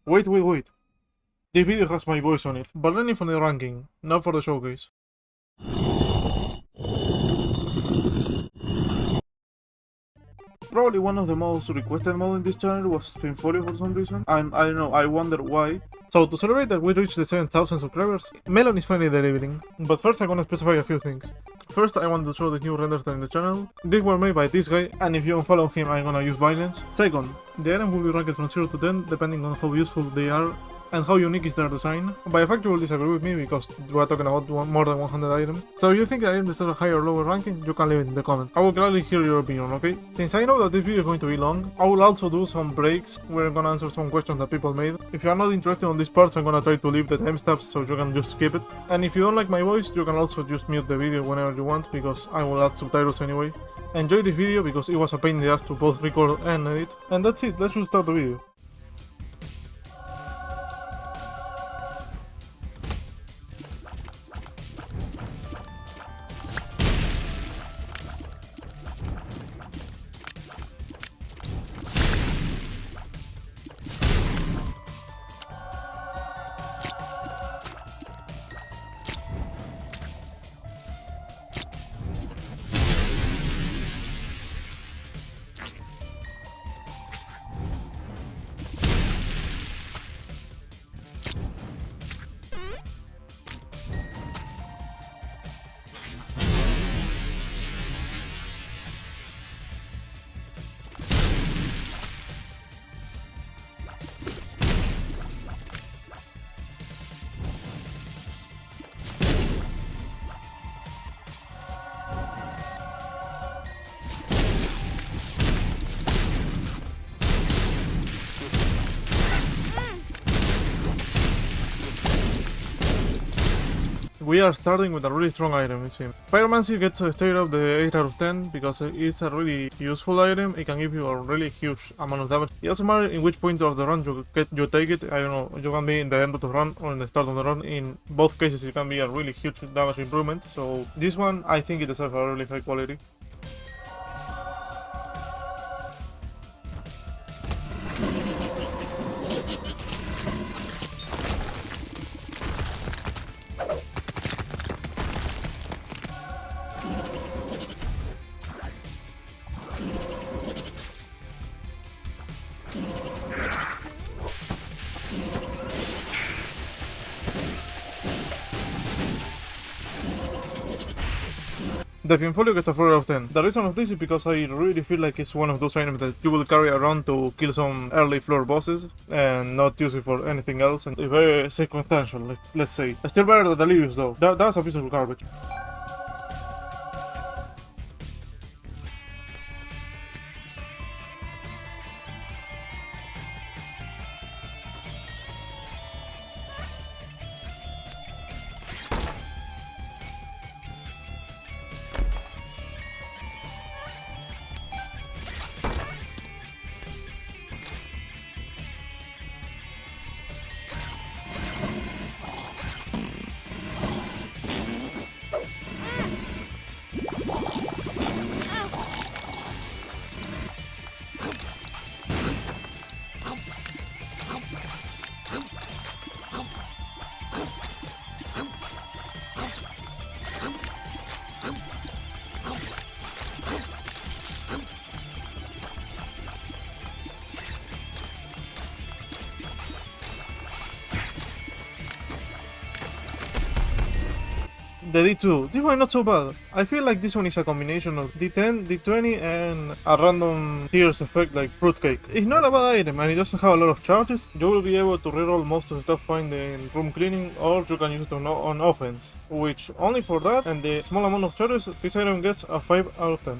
Wait. This video has my voice on it, but only for the ranking, not for the showcase. Probably one of the most requested mods in this channel was Fiend Folio for some reason, and I don't know, I wonder why. So to celebrate that we reached the 7,000 subscribers, Melon is finally delivering. But first I'm gonna specify a few things. First, I want to show the new renders in the channel. These were made by this guy, and if you unfollow him, I'm gonna use violence. Second, the items will be ranked from 0 to 10 depending on how useful they are and how unique is their design. By a fact you will disagree with me because we are talking about more than 100 items. So if you think the item deserves a higher or lower ranking, you can leave it in the comments. I will gladly hear your opinion, okay? Since I know that this video is going to be long, I will also do some breaks where I'm gonna answer some questions that people made. If you are not interested on these parts, I'm gonna try to leave the timestamps so you can just skip it. And if you don't like my voice, you can also just mute the video whenever you want because I will add subtitles anyway. Enjoy this video because it was a pain in the ass to both record and edit. And that's it, let's just start the video. We are starting with a really strong item, it seems. Pyromancy gets straight up the 8 out of 10 because it's a really useful item. It can give you a really huge amount of damage. It doesn't matter in which point of the run you take it. I don't know, you can be in the end of the run or in the start of the run. In both cases it can be a really huge damage improvement. So this one I think it deserves a really high quality. The Fiend Folio gets a 4 out of 10. The reason of this is because I really feel like it's one of those items that you will carry around to kill some early floor bosses and not use it for anything else, and it's very circumstantial, like, let's say. Still better than Delirious though. That's a piece of garbage. The D2, this one not so bad. I feel like this one is a combination of D10, D20 and a random tears effect like fruitcake. It's not a bad item and it doesn't have a lot of charges. You will be able to reroll most of the stuff found in room cleaning, or you can use it on offense, which only for that and the small amount of charges this item gets a 5 out of 10.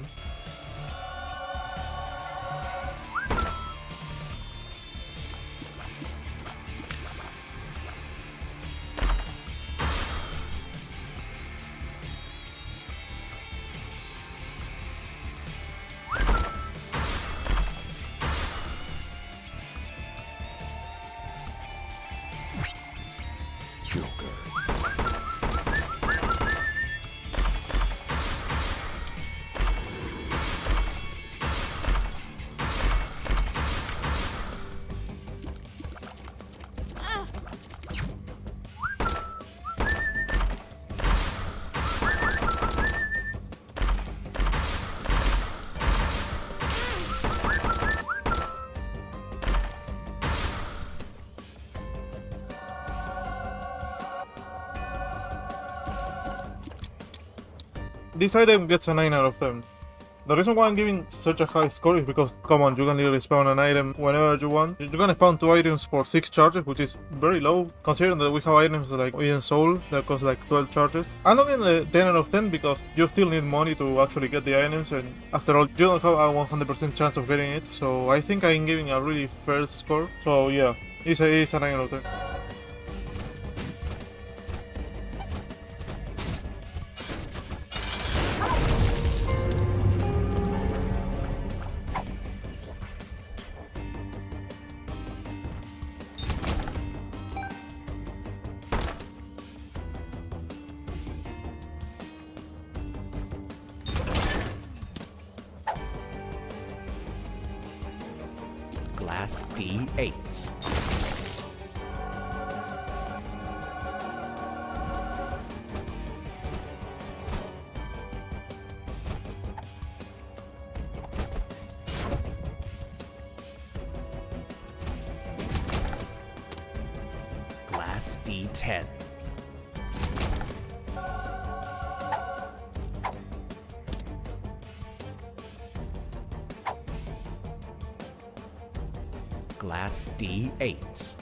This item gets a 9 out of 10. The reason why I'm giving such a high score is because, come on, you can literally spawn an item whenever you want. You can spawn 2 items for 6 charges, which is very low, considering that we have items like Eden Soul that cost like 12 charges. I'm not getting a 10 out of 10 because you still need money to actually get the items, and after all, you don't have a 100% chance of getting it, so I think I'm giving a really fair score. So yeah, it's a 9 out of 10. Glass D8. Glass D10. Glass D8.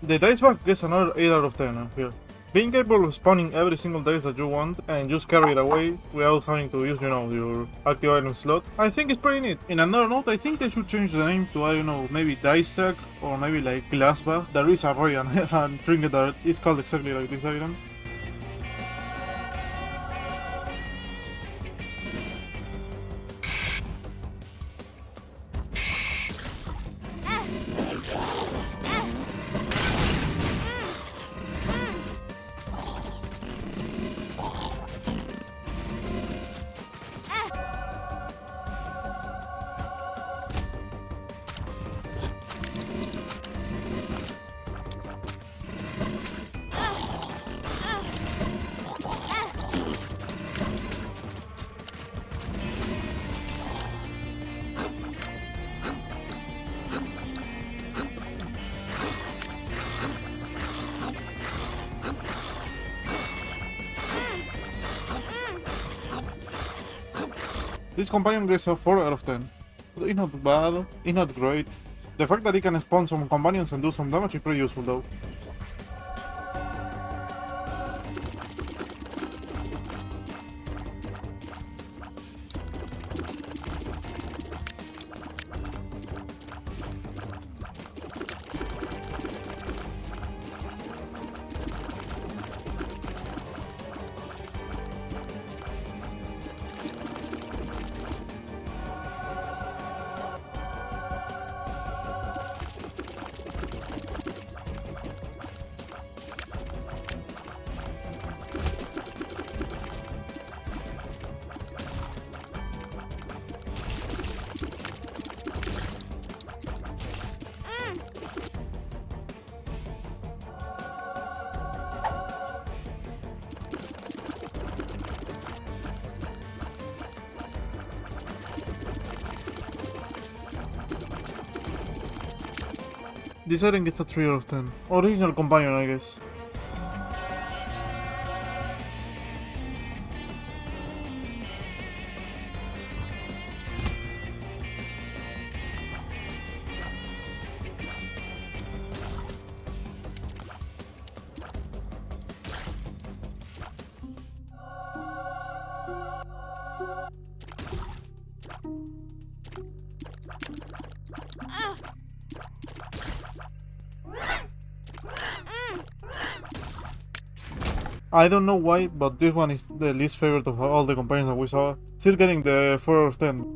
The dice bag gets another 8 out of 10 here. Being capable of spawning every single dice that you want and just carry it away without having to use, your active item slot, I think it's pretty neat. In another note, I think they should change the name to, I don't know, maybe dice sack or maybe like glass bag. There is a Royal and trinket that is called exactly like this item. This companion gets a 4 out of 10. It's not bad, it's not great. The fact that it can spawn some companions and do some damage is pretty useful though. This item gets a 3 out of 10. Original companion, I guess. I don't know why, but this one is the least favorite of all the companions that we saw. Still getting the 4 out of 10.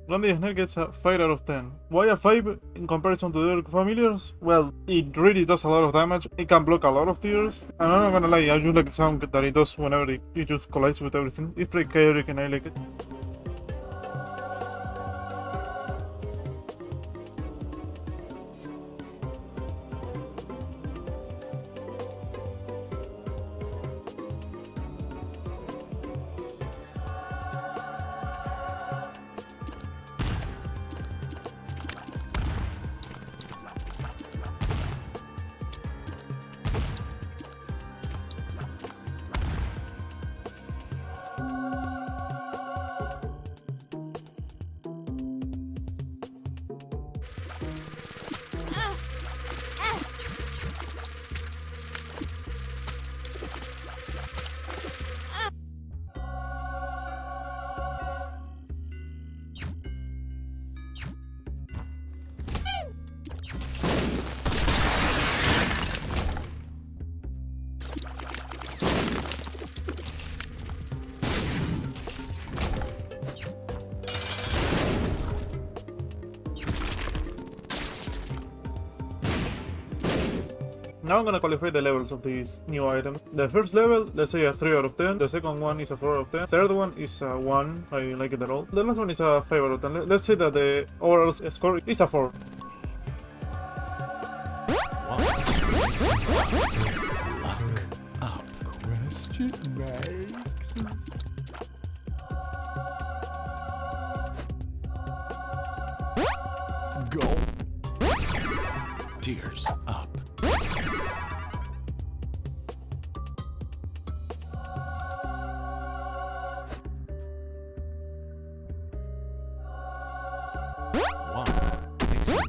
Randy Snare gets a 5 out of 10. Why a 5 in comparison to the other familiars? Well, it really does a lot of damage, it can block a lot of tiers, and I'm not gonna lie, I just like the sound that it does whenever it just collides with everything. It's pretty chaotic and I like it. Now I'm gonna qualify the levels of these new items. The first level, let's say a 3 out of 10. The second one is a 4 out of 10. Third one is a 1. I didn't like it at all. The last one is a 5 out of 10. Let's say that the overall score is a 4. Luck up. Question marks. Go. Tears up.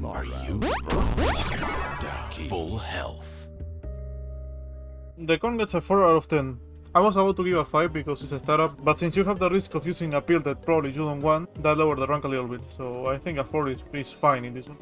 Are you down? Full health. The corn gets a 4 out of 10. I was about to give a 5 because it's a startup, but since you have the risk of using a pill that probably you don't want, that lowered the rank a little bit, so I think a 4 is fine in this one.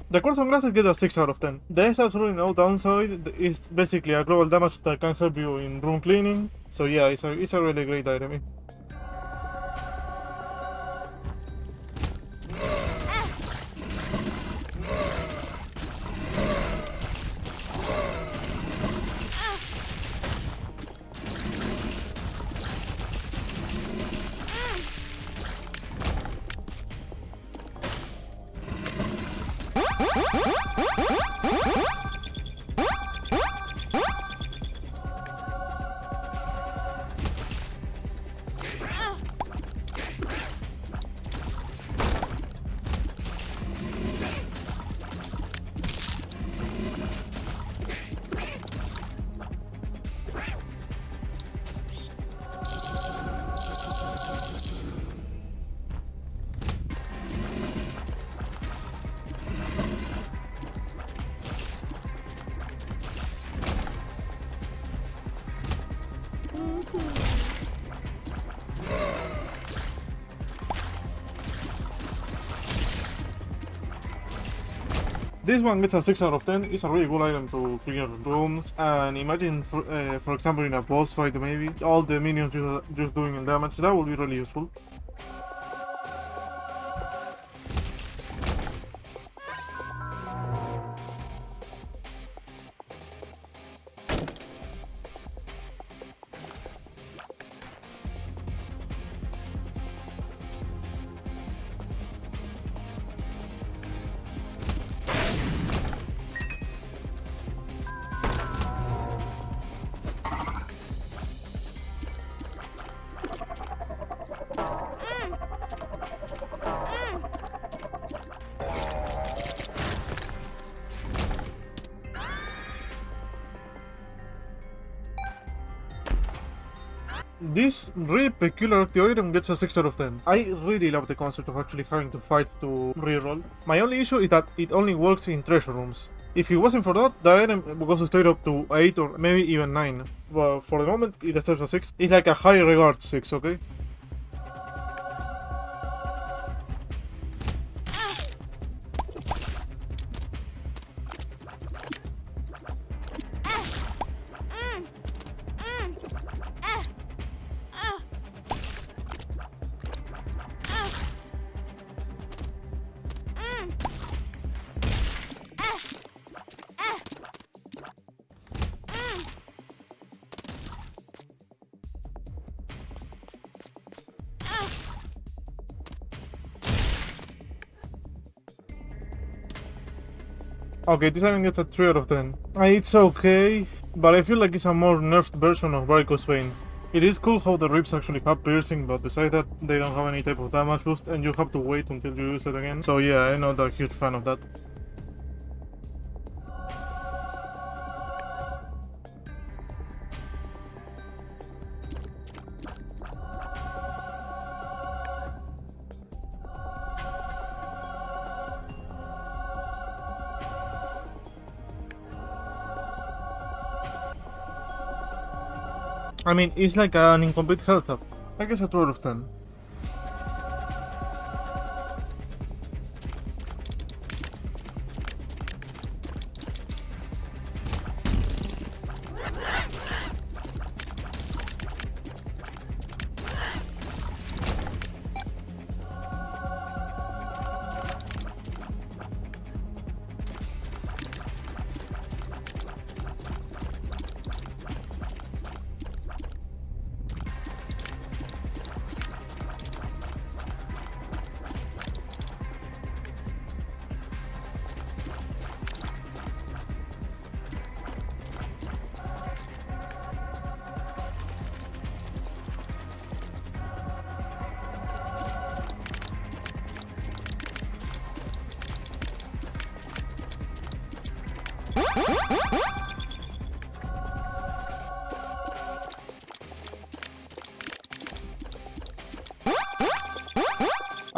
The core sunglasses get a 6 out of 10. There is absolutely no downside, it's basically a global damage that can help you in room cleaning, so yeah, it's a really great item. This one gets a 6 out of 10. It's a really good item to clear rooms. And imagine, for example, in a boss fight, maybe all the minions just doing damage. That would be really useful. This really peculiar active item gets a 6 out of 10. I really love the concept of actually having to fight to reroll. My only issue is that it only works in treasure rooms. If it wasn't for that, the item goes straight up to 8 or maybe even 9. But for the moment, it deserves a 6. It's like a high regard 6, okay? Okay, this item gets a 3 out of 10. It's okay, but I feel like it's a more nerfed version of Varicose Veins. It is cool how the ribs actually have piercing, but besides that, they don't have any type of damage boost, and you have to wait until you use it again. So yeah, I'm not a huge fan of that. I mean, it's like an incomplete health up. I guess a 2 out of 10.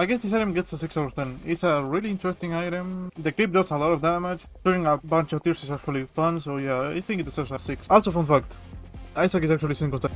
I guess this item gets a 6 out of 10. It's a really interesting item. The creep does a lot of damage. Doing a bunch of tears is actually fun, so yeah, I think it deserves a 6. Also, fun fact, Isaac is actually single type.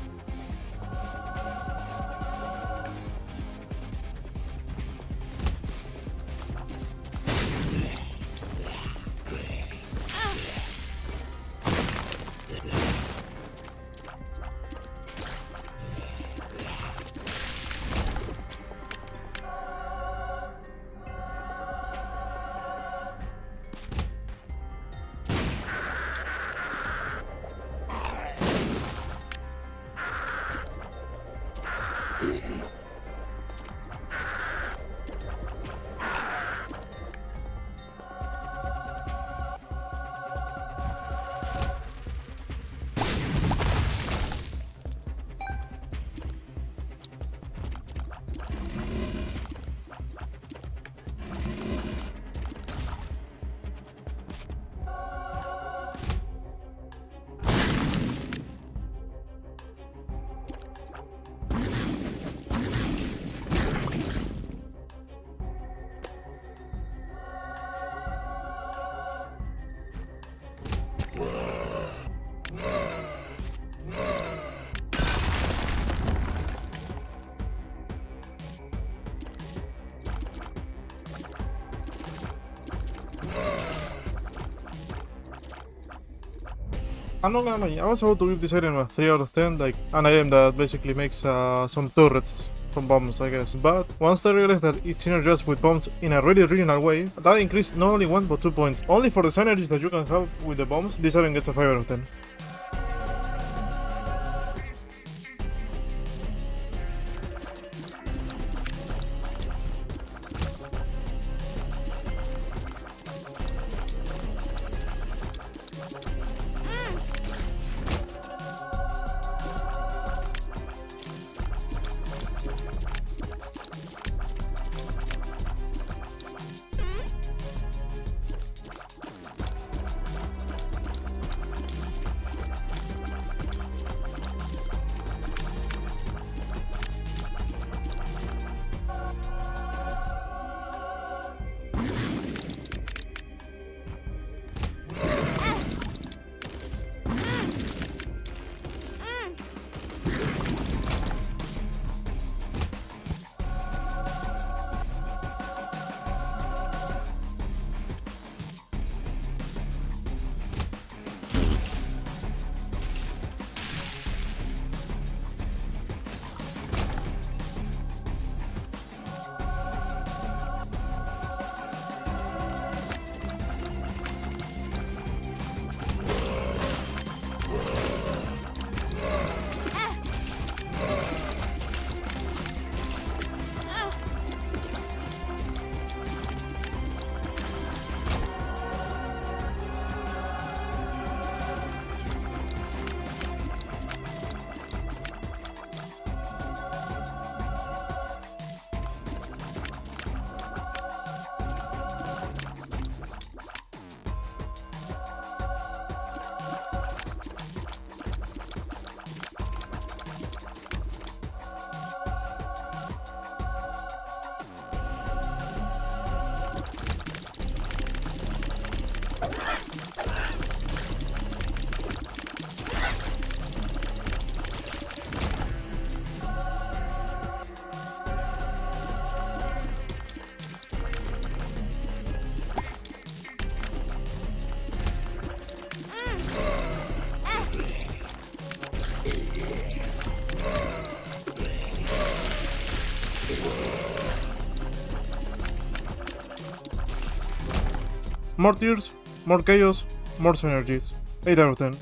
I'm not gonna lie, I was about to give this item a 3 out of 10, like an item that basically makes some turrets from bombs, I guess. But once I realized that it synergizes with bombs in a really original way, that increased not only 1 but 2 points. Only for the synergies that you can have with the bombs, this item gets a 5 out of 10. More tears, more chaos, more synergies. 8 out of 10.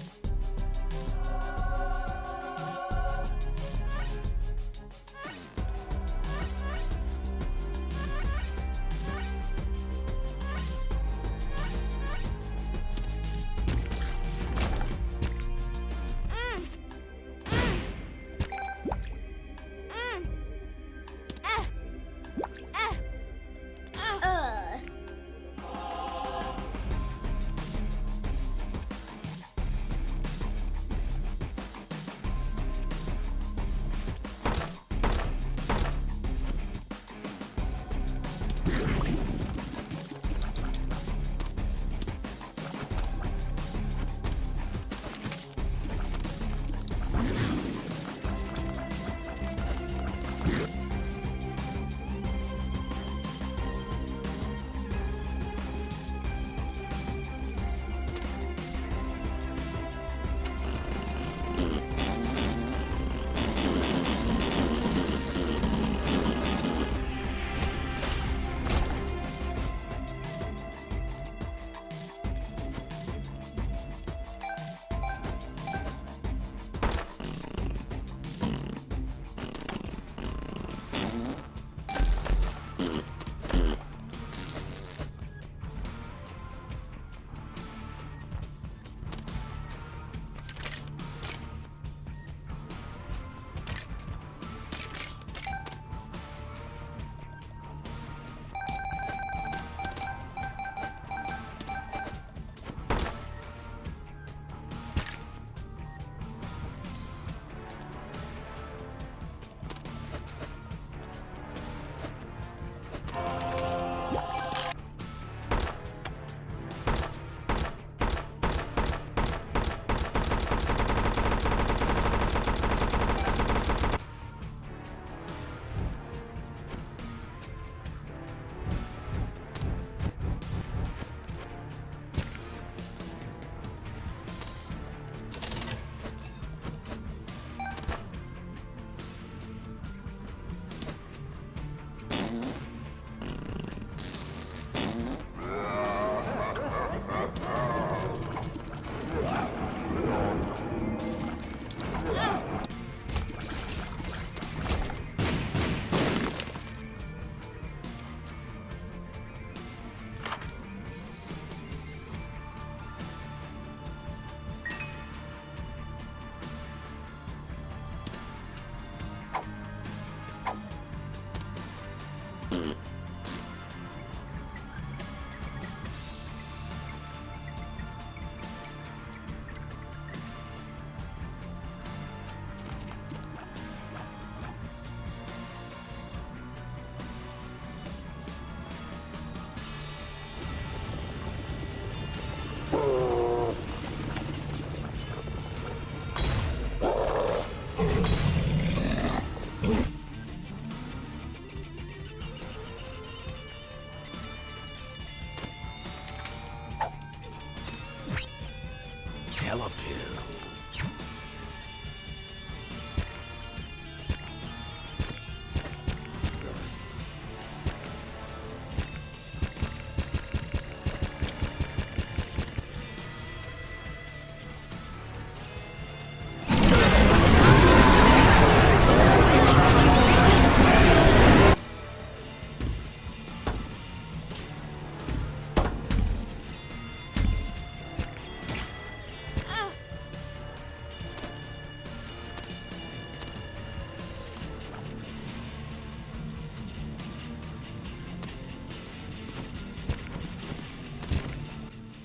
Telepill.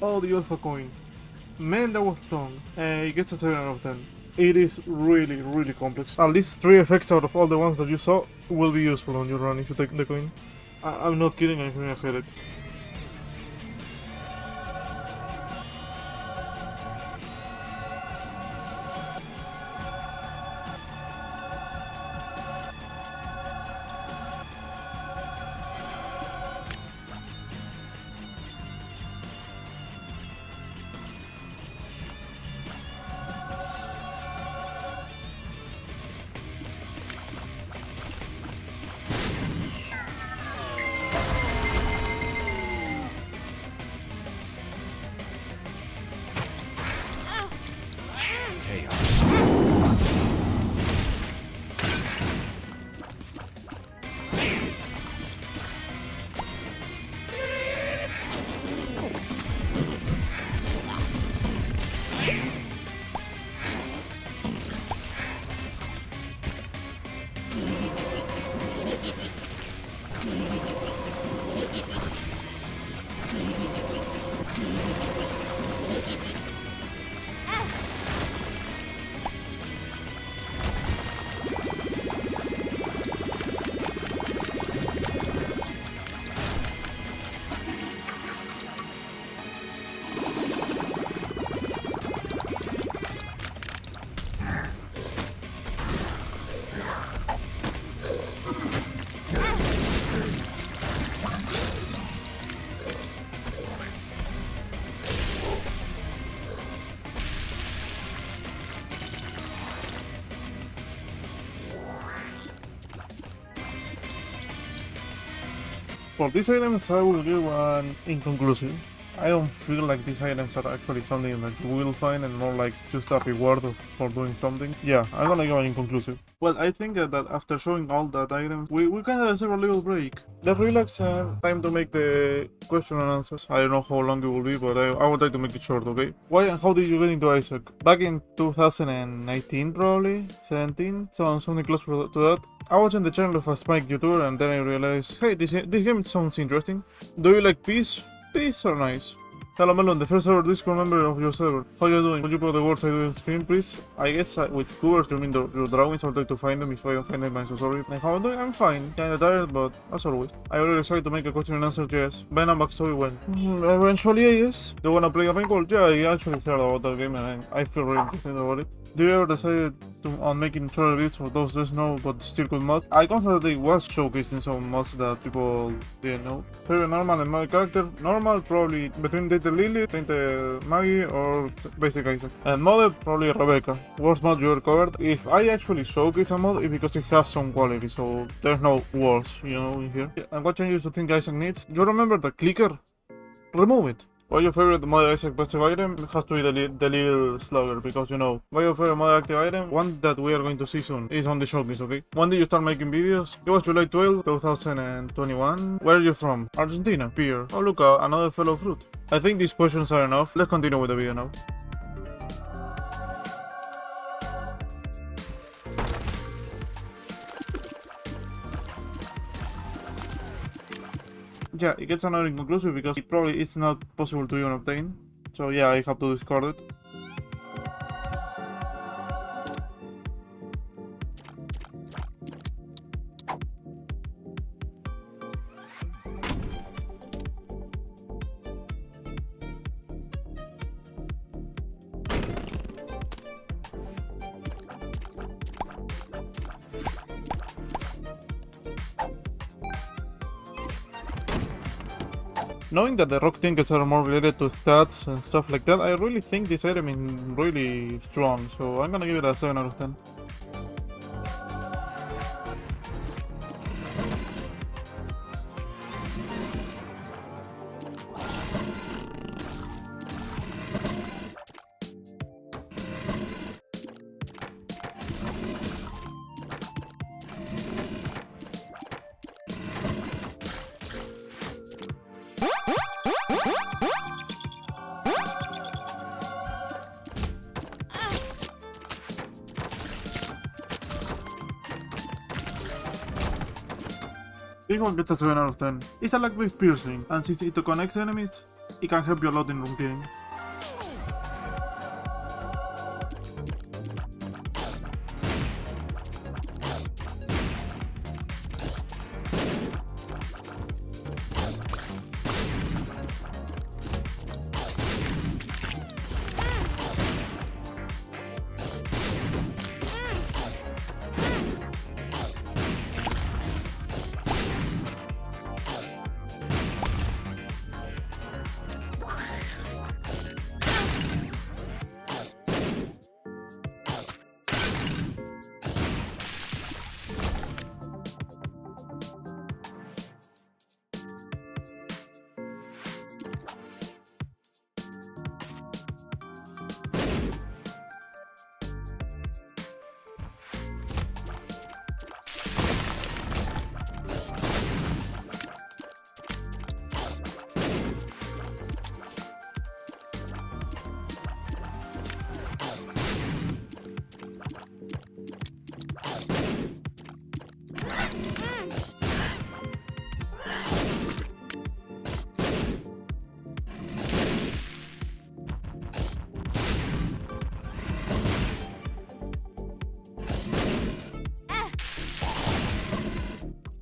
Oh, the alpha coin. Man, that was strong. It gets a 7 out of 10. It is really, really complex. At least 3 effects out of all the ones that you saw will be useful on your run if you take the coin. I'm not kidding, I'm having a headache. For these items, I will give one inconclusive. I don't feel like these items are actually something that you will find and more like just a reward for doing something. Yeah, I'm gonna give an inconclusive. Well, I think that after showing all that items, we kinda deserve a little break. Let's relax and time to make the question and answers. I don't know how long it will be, but I will try to make it short, okay? Why and how did you get into Isaac? Back in 2019 probably? 17? Something close to that. I was on the channel of a Spike YouTuber and then I realized, hey, this game sounds interesting. Do you like peace? Peace are nice. Hello Melon, the first ever Discord member of your server. How you doing? Would you put the words I do on screen, please? I guess with covers you mean your drawings. I'll try to find them. If I don't find them, I'm so sorry. And how I'm doing? I'm fine. Kinda tired, but as always. I already decided to make a question and answer, yes. Ben and backstory when? Eventually, I guess. Do you wanna play a paintball? Yeah, I actually heard about that game and I feel really interested about it. Do you ever decide on making tutorial videos for those that know but still could mod? I constantly was showcasing some mods that people didn't know. Favorite normal and my character? Normal, probably between Data Lily, Tainted Maggie, or Basic Isaac. And modded, probably Rebecca. Worst mod you ever covered? If I actually showcase a mod, it's because it has some quality, so there's no worse, you know, in here. And what changes do you think Isaac needs? You remember the clicker? Remove it. Why your favorite mod Isaac passive item? It has to be the little slugger, because you know. Why your favorite mod active item? One that we are going to see soon is on the showcase, okay? When did you start making videos? It was July 12, 2021. Where are you from? Argentina. Beer. Oh look, another fellow fruit. I think these questions are enough. Let's continue with the video now. Yeah, it gets another inconclusive because it probably is not possible to even obtain. So yeah, I have to discard it. Knowing that the rock trinkets are more related to stats and stuff like that, I really think this item is really strong, so I'm gonna give it a 7 out of 10. This one gets a 7 out of 10. It's a luck-based piercing, and since it connects enemies, it can help you a lot in room killing.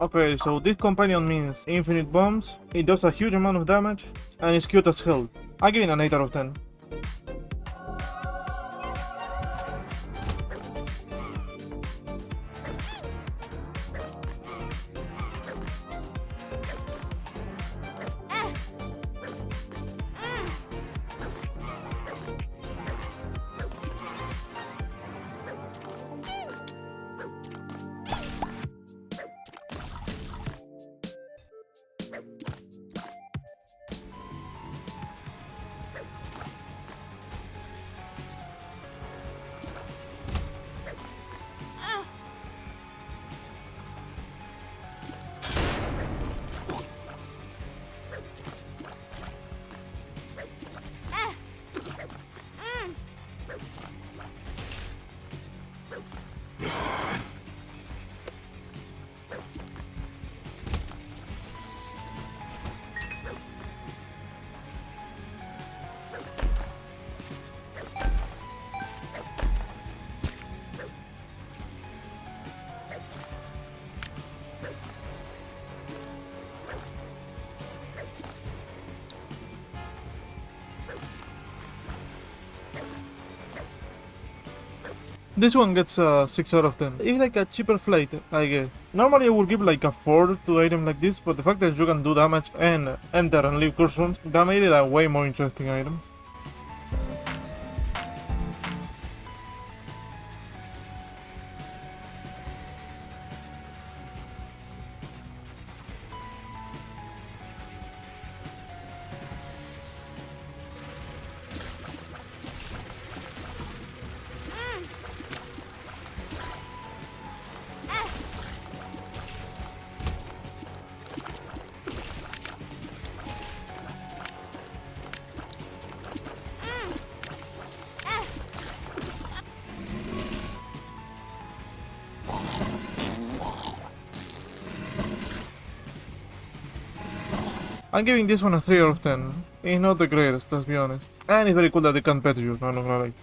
Okay, so this companion means infinite bombs, it does a huge amount of damage, and it's cute as hell. I give it an 8 out of 10. This one gets a 6 out of 10. It's like a cheaper flight, I guess. Normally I would give like a 4 to an item like this, but the fact that you can do damage and enter and leave cursors, that made it a way more interesting item. I'm giving this one a 3 out of 10. It's not the greatest, let's be honest. And it's very cool that they can pet you, I'm not gonna lie.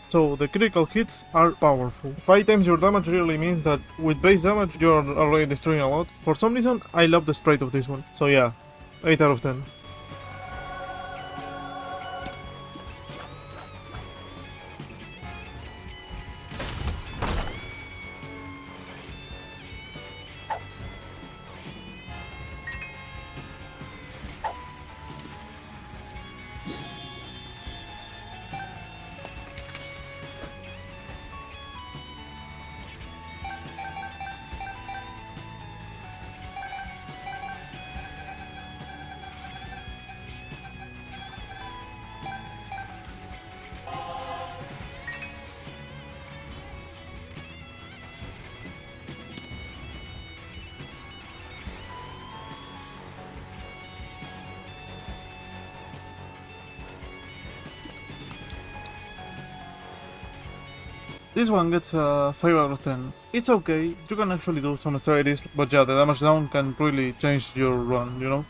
so the critical hits are powerful. 5 times your damage really means that with base damage you're already destroying a lot. For some reason, I love the sprite of this one. So yeah, 8 out of 10. This one gets a 5 out of 10. It's okay, you can actually do some strategies, but yeah, the damage down can really change your run, you know?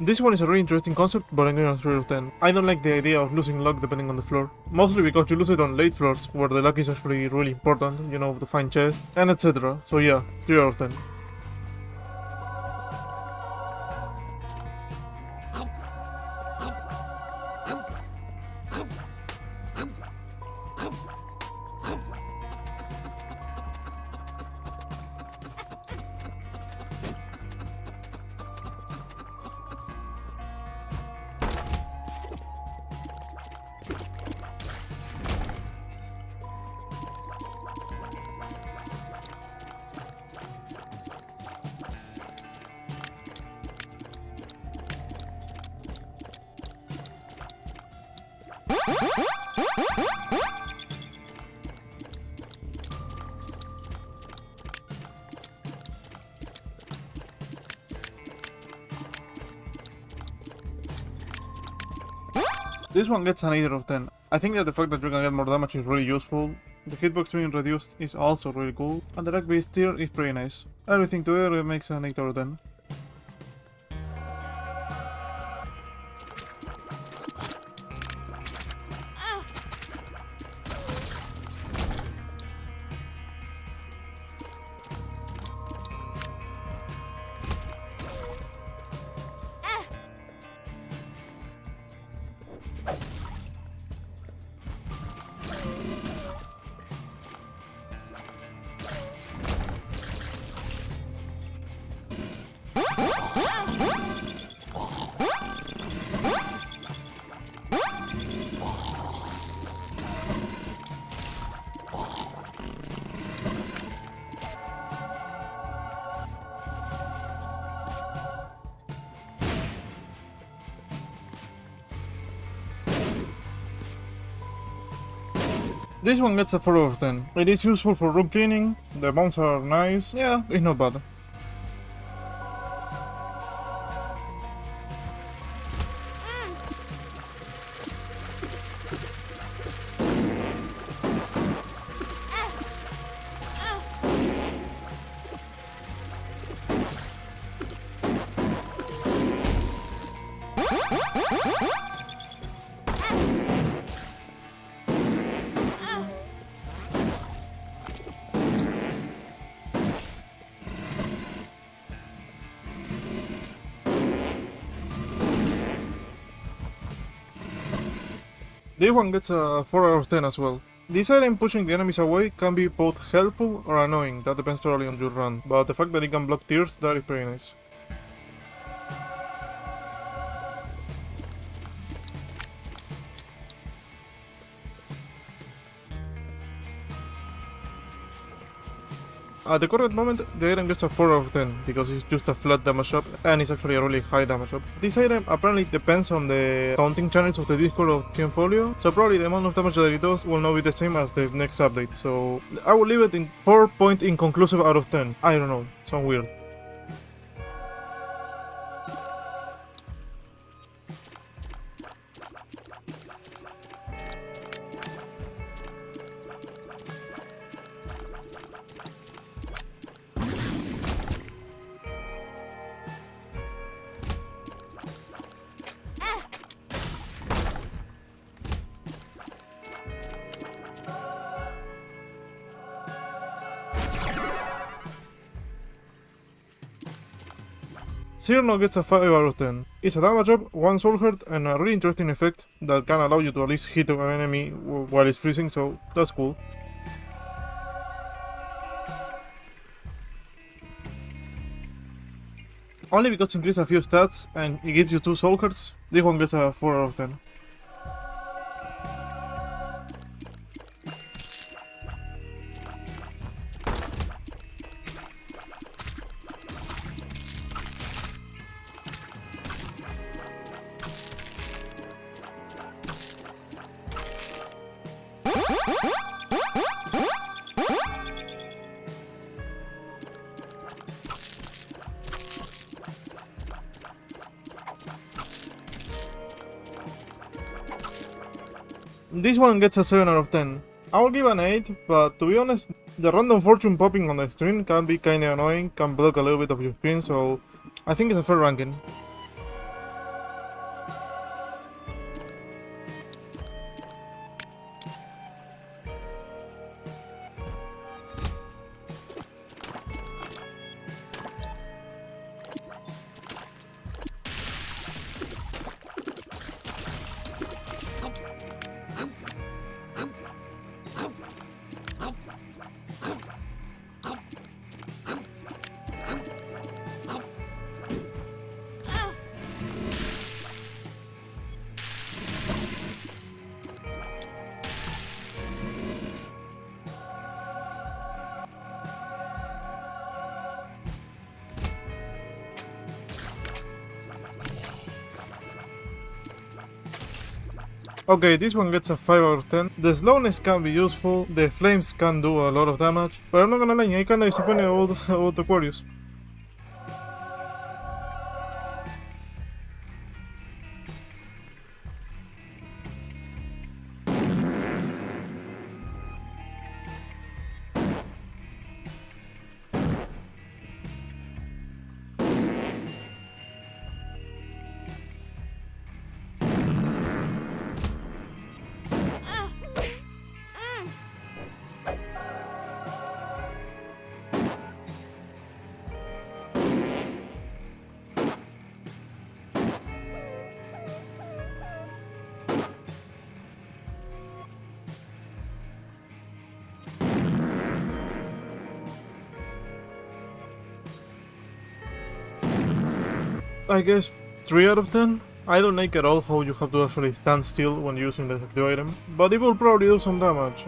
This one is a really interesting concept, but I'm gonna 3 out of 10. I don't like the idea of losing luck depending on the floor. Mostly because you lose it on late floors, where the luck is actually really important, you know, to find chests, and etc. So yeah, 3 out of 10. This one gets an 8 out of 10. I think that the fact that you can get more damage is really useful. The hitbox being reduced is also really cool, and the lag based tier is pretty nice. Everything together makes an 8 out of 10. This one gets a 4 out of 10. It is useful for room cleaning, the bounce are nice, yeah, it's not bad. This one gets a 4 out of 10 as well. This item pushing the enemies away can be both helpful or annoying, that depends totally on your run, but the fact that it can block tears, that is pretty nice. At the current moment, the item gets a 4 out of 10 because it's just a flat damage up and it's actually a really high damage up. This item apparently depends on the counting channels of the Discord of Fiend Folio, so probably the amount of damage that it does will not be the same as the next update. So I will leave it in 4 inconclusive out of 10. I don't know, sound weird. Cyrano gets a 5 out of 10. It's a damage up, 1 soul heart, and a really interesting effect that can allow you to at least hit an enemy while it's freezing, so that's cool. Only because it increases a few stats and it gives you 2 soul hearts, this one gets a 4 out of 10. This one gets a 7 out of 10. I will give an 8, but to be honest, the random fortune popping on the screen can be kinda annoying, can block a little bit of your screen, so I think it's a fair ranking. Okay, this one gets a 5 out of 10. The slowness can be useful, the flames can do a lot of damage, but I'm not gonna lie, I'm kinda disappointed about Aquarius. I guess 3 out of 10. I don't like at all how you have to actually stand still when using the active item, but it will probably do some damage.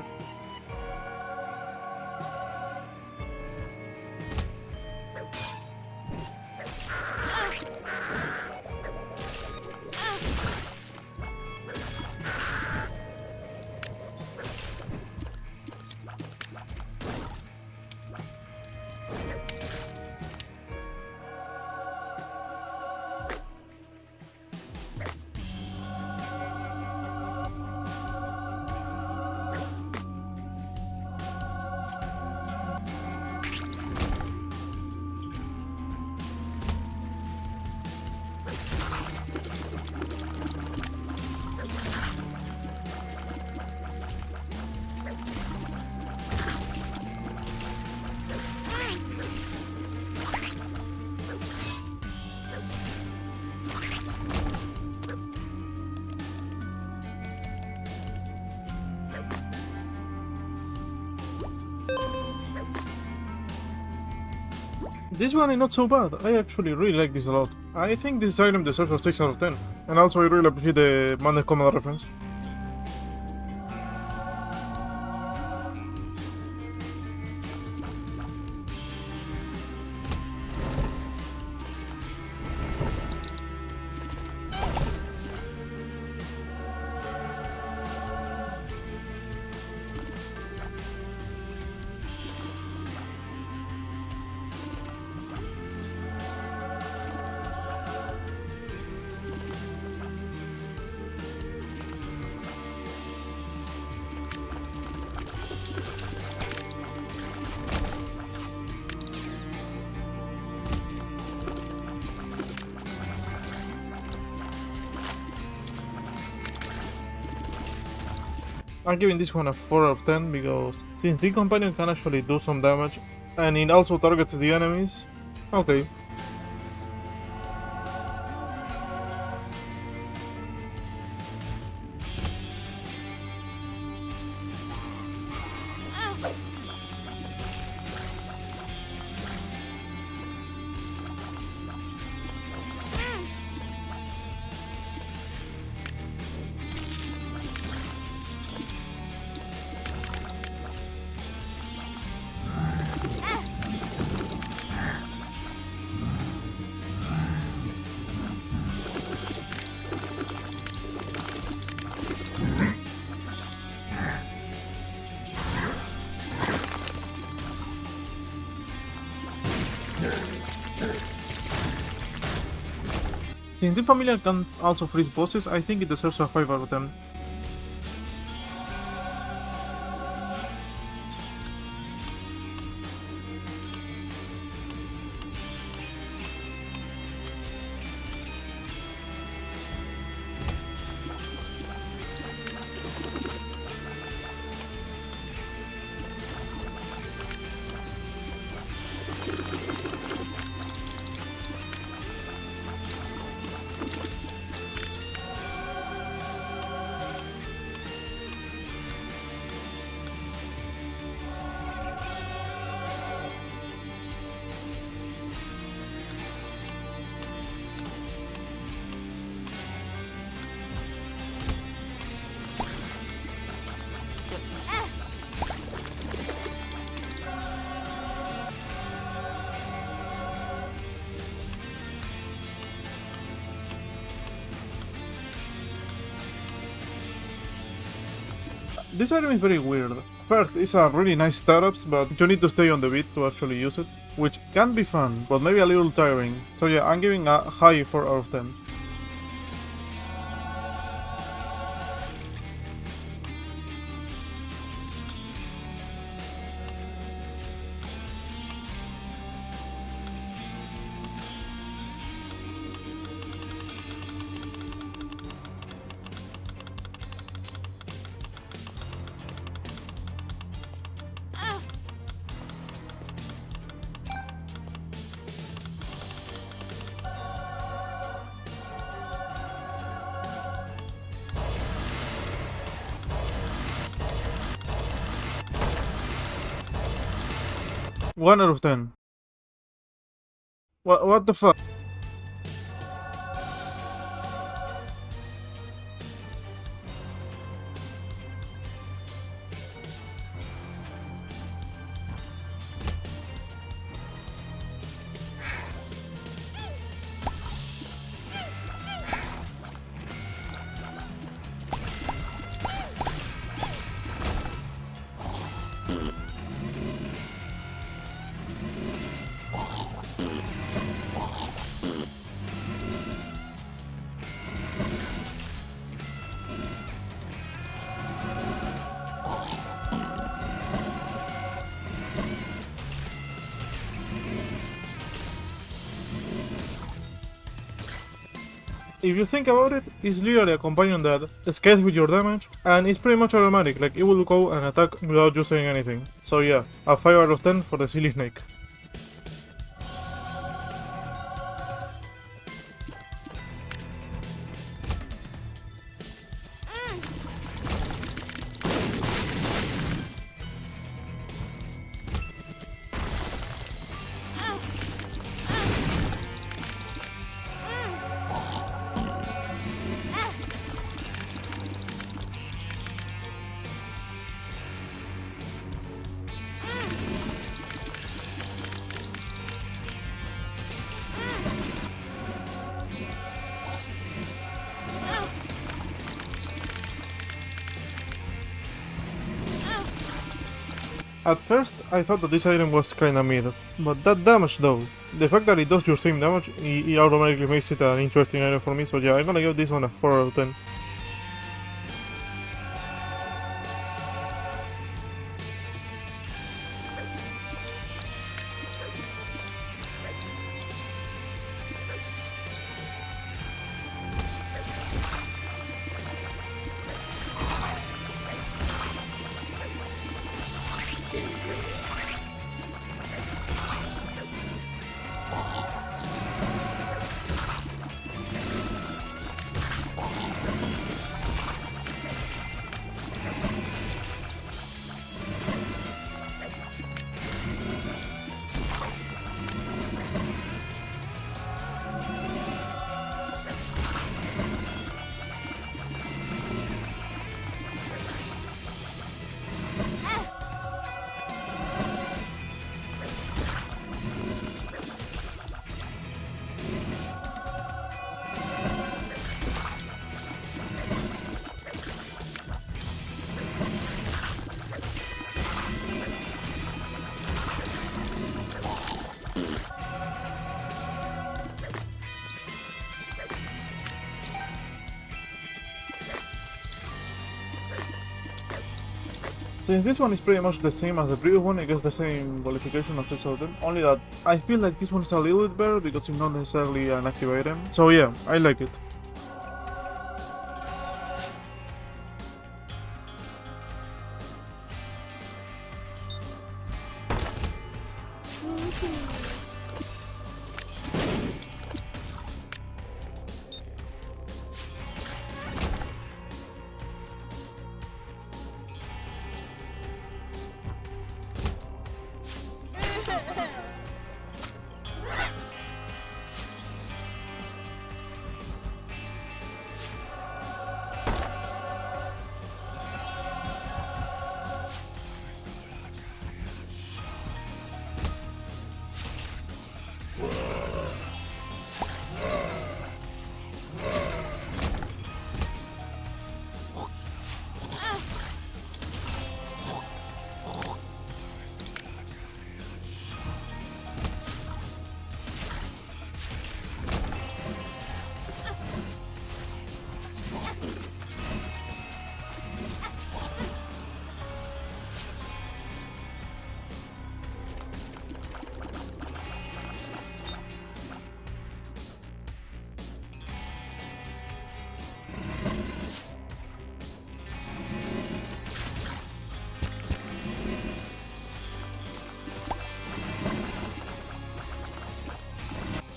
This one is not so bad. I actually really like this a lot. I think this item deserves a 6 out of 10. And also I really appreciate the Mandel Command reference. I'm giving this one a 4 out of 10 because since the companion can actually do some damage and it also targets the enemies, okay. Since the familiar can also freeze bosses, I think it deserves a 5 out of 10. This item is very weird. First, it's a really nice startups, but you need to stay on the beat to actually use it, which can be fun, but maybe a little tiring. So yeah, I'm giving a high 4 out of 10. One out of 10. What the fuck? If you think about it, it's literally a companion that scales with your damage, and it's pretty much automatic, like it will go and attack without you saying anything. So yeah, a 5 out of 10 for the silly snake. At first, I thought that this item was kinda mid, but that damage though, the fact that it does your same damage, it automatically makes it an interesting item for me, so yeah, I'm gonna give this one a 4 out of 10. Since this one is pretty much the same as the previous one, it gets the same qualification as 6 out of 10. Only that I feel like this one is a little bit better because it's not necessarily an active item. So yeah, I like it.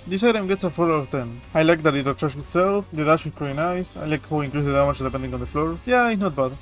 This item gets a 4 out of 10. I like that it recharges itself, the dash is pretty nice, I like how it increases the damage depending on the floor. Yeah, it's not bad.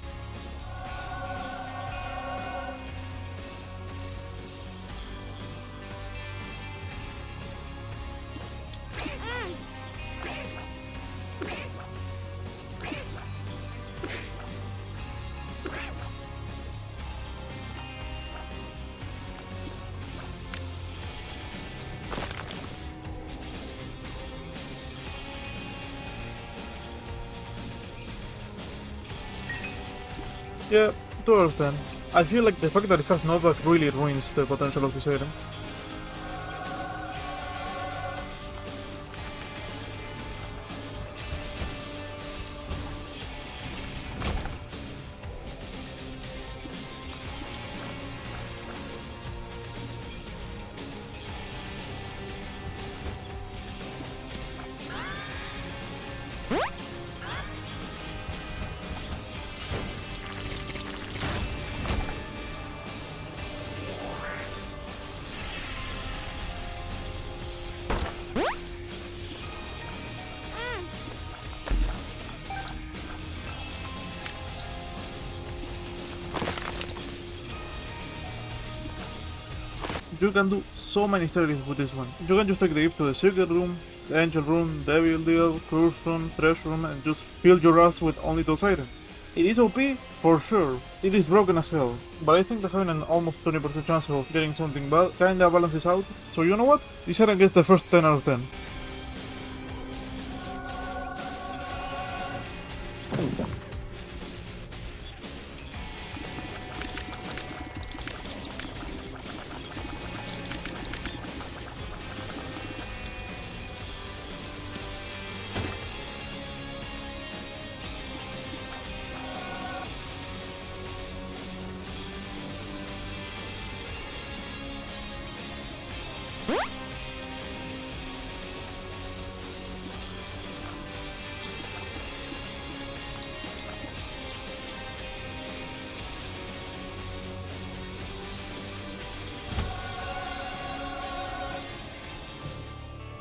Yeah, 2 out of 10. I feel like the fact that it has knockback really ruins the potential of this item. You can do so many strategies with this one. You can just take the gift to the secret room, the angel room, devil deal, curse room, treasure room, and just fill your ass with only those items. It is OP, for sure. It is broken as hell, but I think that having an almost 20% chance of getting something bad kinda balances out. So you know what? This item gets the first 10 out of 10.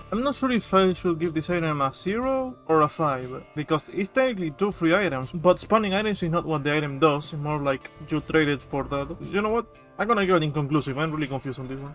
I'm not sure if I should give this item a 0 or a 5, because it's technically 2 free items, but spawning items is not what the item does, it's more like you trade it for that. You know what? I'm gonna give it inconclusive, I'm really confused on this one.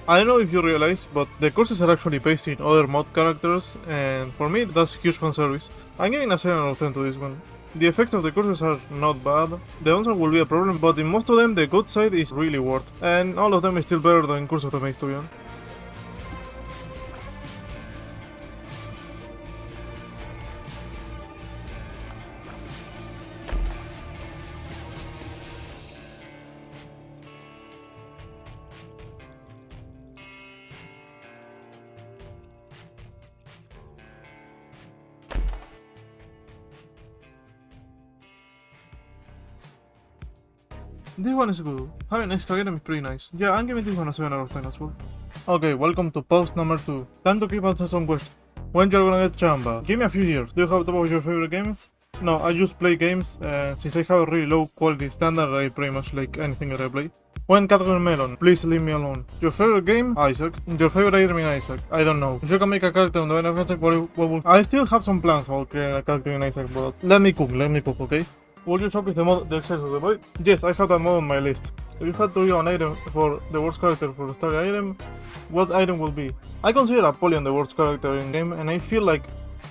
I don't know if you realize, but the courses are actually based in other mod characters, and for me that's huge fan service. I'm giving a 7 out of 10 to this one. The effects of the courses are not bad, the answer will be a problem, but in most of them the good side is really worth, and all of them is still better than Curse of the Maze, to be honest. This one is good. Having extra item is pretty nice. Yeah, I'm giving this one a 7 out of 10 as well. Okay, welcome to post number 2. Time to keep answering some questions. When you're gonna get Chamba? Give me a few years. Do you have top of your favorite games? No, I just play games, and since I have a really low quality standard, I pretty much like anything that I play. When category Melon, please leave me alone. Your favorite game? Isaac. Your favorite item in Isaac? I don't know. If you can make a character on the end of Isaac, what would... I still have some plans about creating a character in Isaac, but let me cook, okay? Will you shop with the mod the excess of the boy? Yes, I have that mod on my list. If you had to give an item for the worst character for the story item, what item will be? I consider Apollyon the worst character in game, and I feel like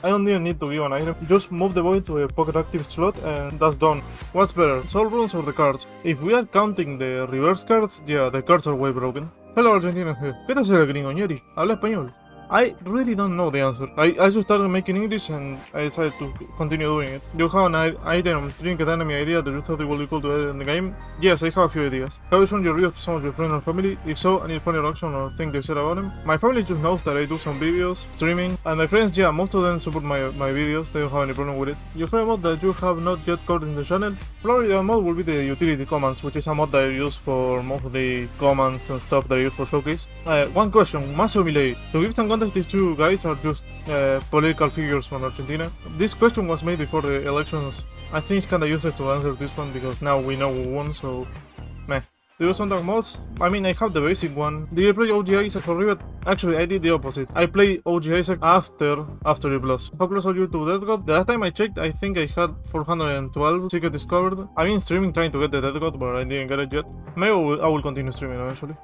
I don't even need to give an item. Just move the boy to a pocket active slot and that's done. What's better, soul runes or the cards? If we are counting the reverse cards, yeah, the cards are way broken. Hello Argentina here. ¿Qué te hace el gringo, ñeri? Habla español. I really don't know the answer. I just started making English and I decided to continue doing it. Do you have an item, trinket, enemy idea that you thought it would be cool to add in the game? Yes, I have a few ideas. Have you shown your videos to some of your friends or family? If so, any funny reaction or thing they said about them? My family just knows that I do some videos, streaming, and my friends, yeah, most of them support my videos, they don't have any problem with it. Your favorite mod that you have not yet covered in the channel? Probably the mod will be the utility commands, which is a mod that I use for mostly commands and stuff that I use for showcase. One question, Maso Milei. To give some context, these two guys are just political figures from Argentina. This question was made before the elections. I think it's kinda useless to answer this one because now we know who won, so meh. Do you want dark mods? I mean, I have the basic one. Did you play OG Isaac for Rivet? Actually, I did the opposite. I played OG Isaac after it plus. How close are you to Death God? The last time I checked, I think I had 412 secret discovered. I've been streaming trying to get the Death God, but I didn't get it yet. Maybe I will continue streaming eventually.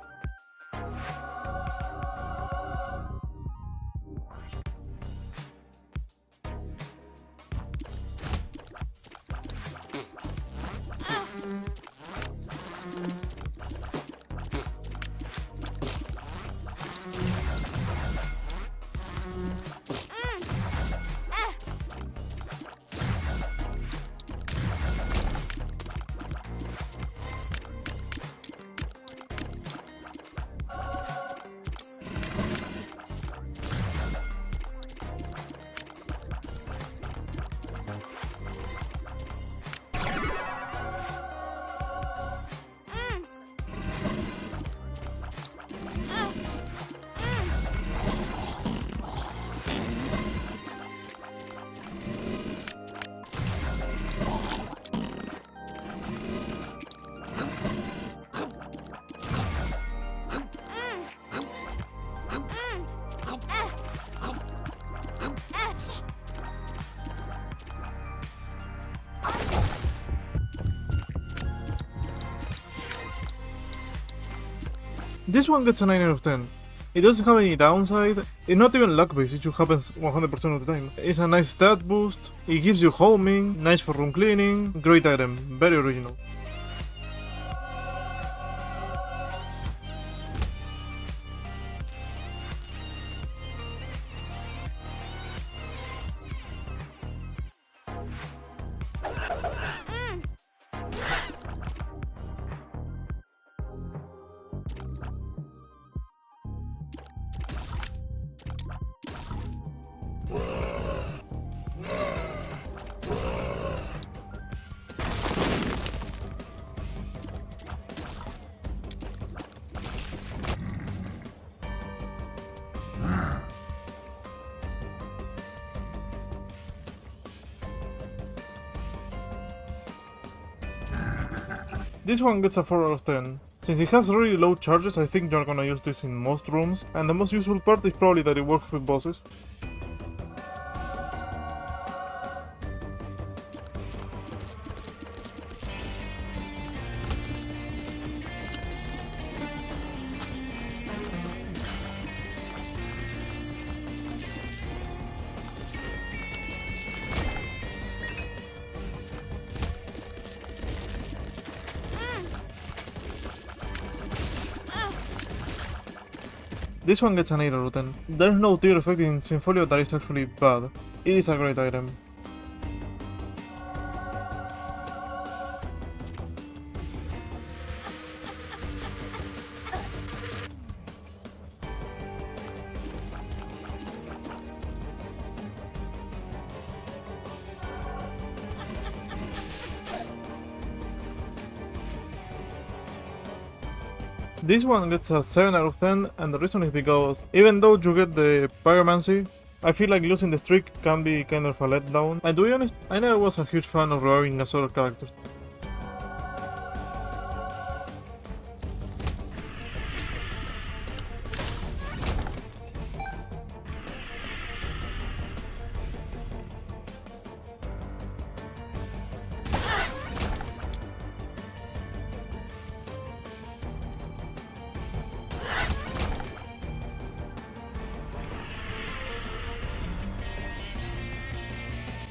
This one gets a 9 out of 10. It doesn't have any downside, it's not even luck based, it just happens 100% of the time. It's a nice stat boost, it gives you homing, nice for room cleaning, great item, very original. This one gets a 4 out of 10. Since it has really low charges, I think you're gonna use this in most rooms, and the most useful part is probably that it works with bosses. This one gets an 8 out of 10. There's no tier effect in Fiend Folio that is actually bad. It is a great item. This one gets a 7 out of 10, and the reason is because even though you get the pyromancy, I feel like losing the streak can be kind of a letdown, and to be honest, I never was a huge fan of reviving a solo character.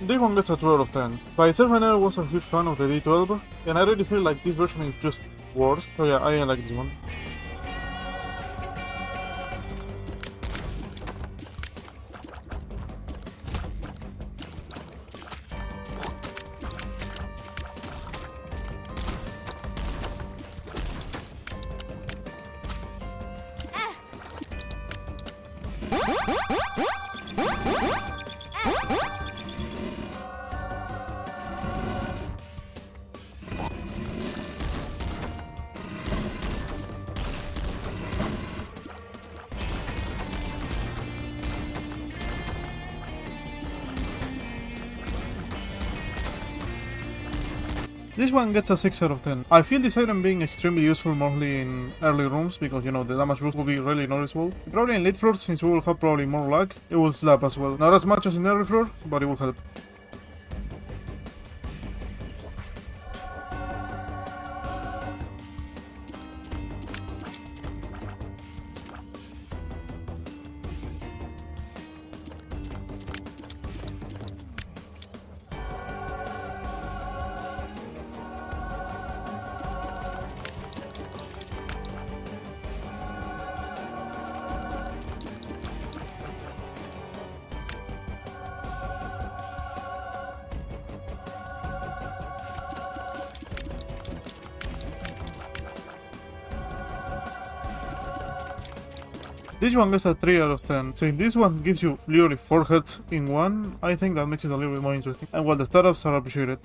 This one gets a 2 out of 10. By itself, I never was a huge fan of the D12, and I really feel like this version is just worse, so yeah, I like this one. This one gets a 6 out of 10. I feel this item being extremely useful mostly in early rooms because, you know, the damage boost will be really noticeable. Probably in late floors, since we will have probably more lag, it will slap as well. Not as much as in early floor, but it will help. This one gets a 3 out of 10. Since this one gives you literally 4 heads in one, I think that makes it a little bit more interesting. And while the startups are appreciated.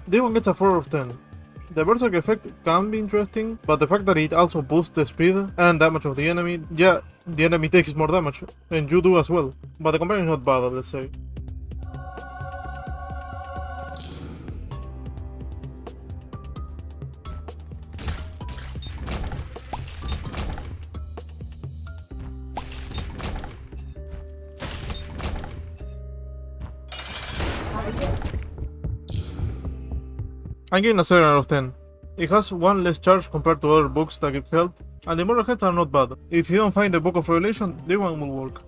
This one gets a 4 out of 10. The Berserk effect can be interesting, but the fact that it also boosts the speed and damage of the enemy, yeah, the enemy takes more damage, and you do as well. But the comparison is not bad, let's say. I'm giving a 7 out of 10. It has one less charge compared to other books that give health, and the moral heads are not bad. If you don't find the Book of Revelation, this one will work.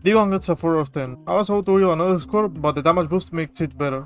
This one gets a 4 out of 10. I was about to give another score, but the damage boost makes it better.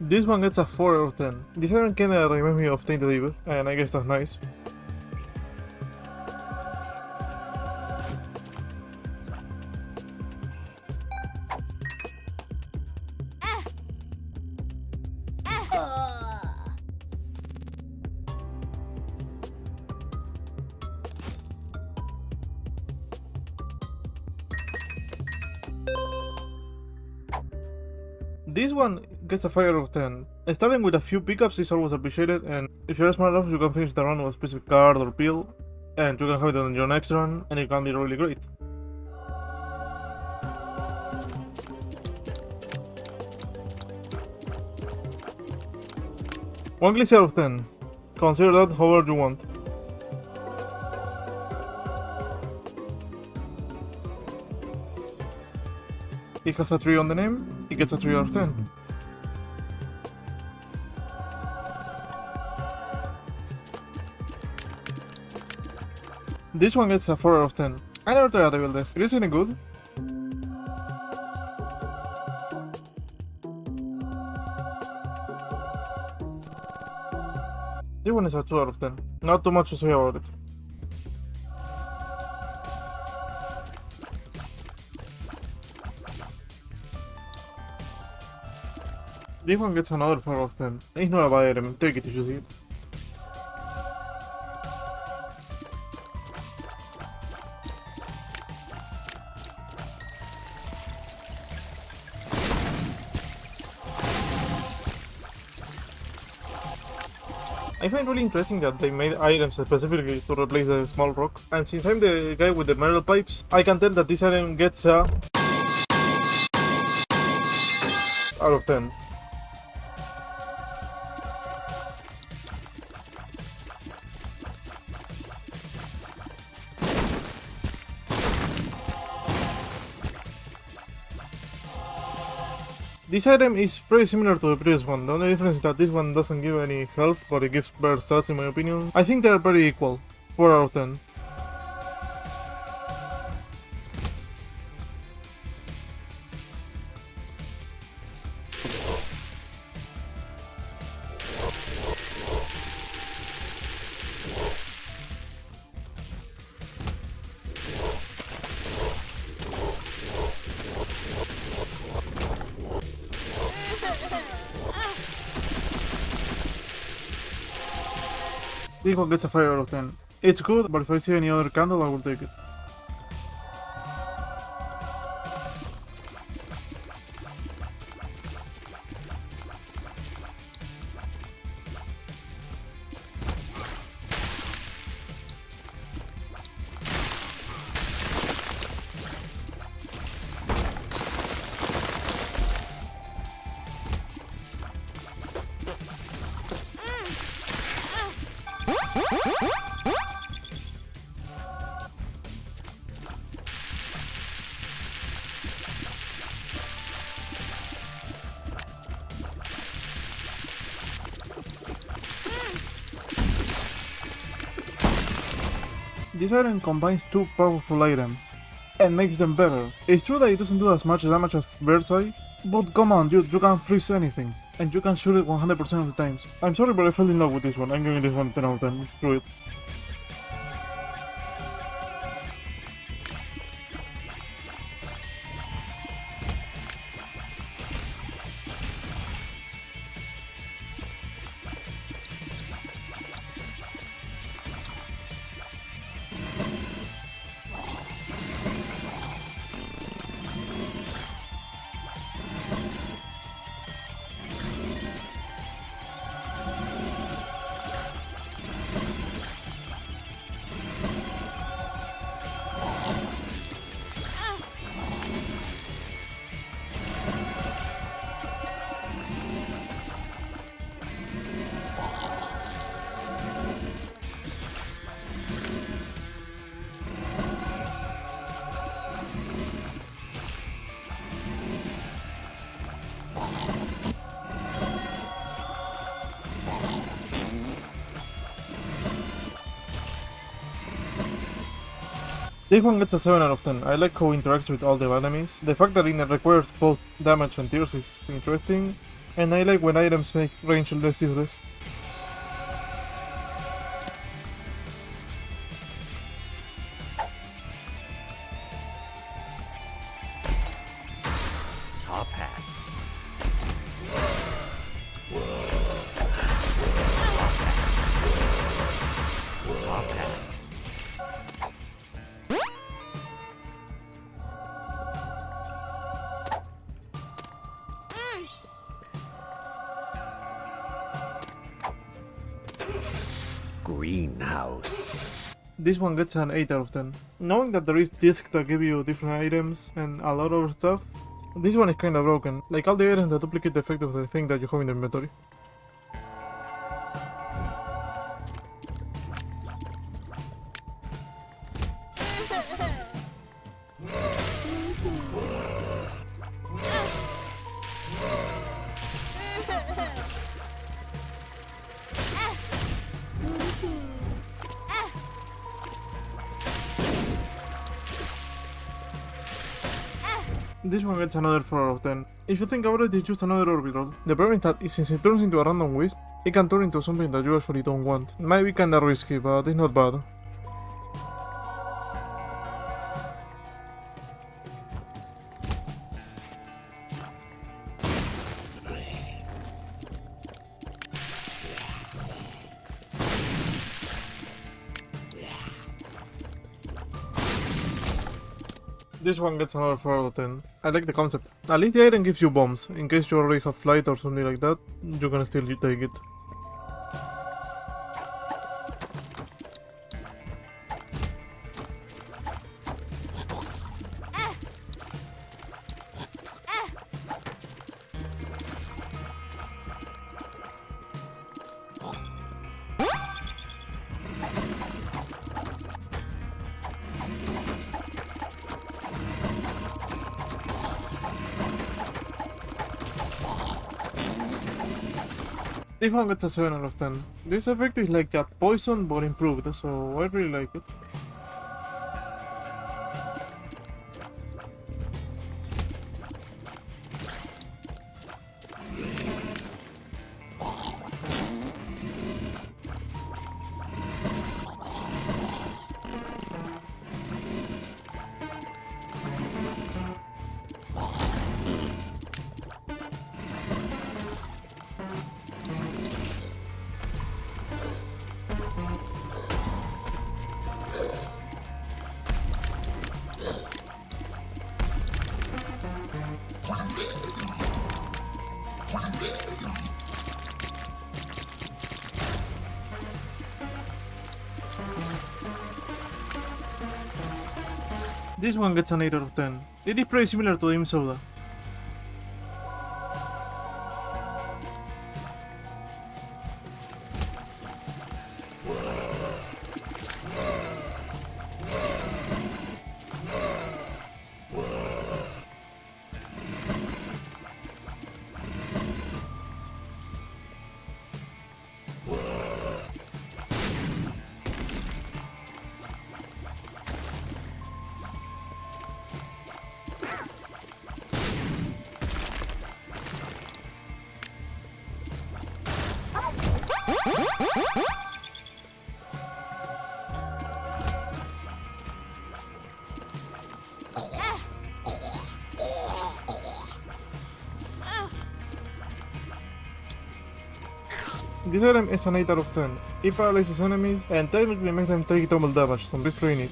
This one gets a 4 out of 10. This iron kinda reminds me of Tainted Evil, and I guess that's nice. This one gets a 5 out of 10. Starting with a few pickups is always appreciated, and if you're smart enough you can finish the run with a specific card or pill, and you can have it on your next run, and it can be really great. One Glacier out of 10. Consider that however you want. It has a 3 on the name, it gets a 3 out of 10. This one gets a 4 out of 10. I never tried a Devil Death. It is any good. This one is a 2 out of 10. Not too much to say about it. This one gets another 4 out of 10. It's not a bad item, take it if you see it. I find really interesting that they made items specifically to replace the small rock, and since I'm the guy with the metal pipes, I can tell that this item gets a out of 10. This item is pretty similar to the previous one. The only difference is that this one doesn't give any health, but it gives better stats in my opinion. I think they're pretty equal. 4 out of 10. This one gets a 5 out of 10. It's good, but if I see any other candle, I will take it. This item combines two powerful items and makes them better. It's true that it doesn't do as much damage as Versailles, but come on dude, you can freeze anything, and you can shoot it 100% of the times. I'm sorry, but I fell in love with this one. I'm giving this one 10 out of 10, screw it. This one gets a 7 out of 10. I like how it interacts with all the enemies. The fact that it requires both damage and tears is interesting, and I like when items make range less useless. Top hats. Top hats. Greenhouse. This one gets an 8 out of 10. Knowing that there is discs that give you different items and a lot of stuff, this one is kinda broken. Like all the items that duplicate the effect of the thing that you have in the inventory. This one gets another 4 out of 10. If you think about it, it's just another orbital. The problem is that since it turns into a random wisp, it can turn into something that you actually don't want. It might be kinda risky, but it's not bad. This one gets another 4 out of 10. I like the concept. At least the item gives you bombs. In case you already have flight or something like that, you can still take it. This one gets a 7 out of 10. This effect is like a poison but improved, so I really like it. This one gets an 8 out of 10. It is pretty similar to Dim Soda. This item is an 8 out of 10. It paralyzes enemies and technically makes them take double damage, so it's pretty neat.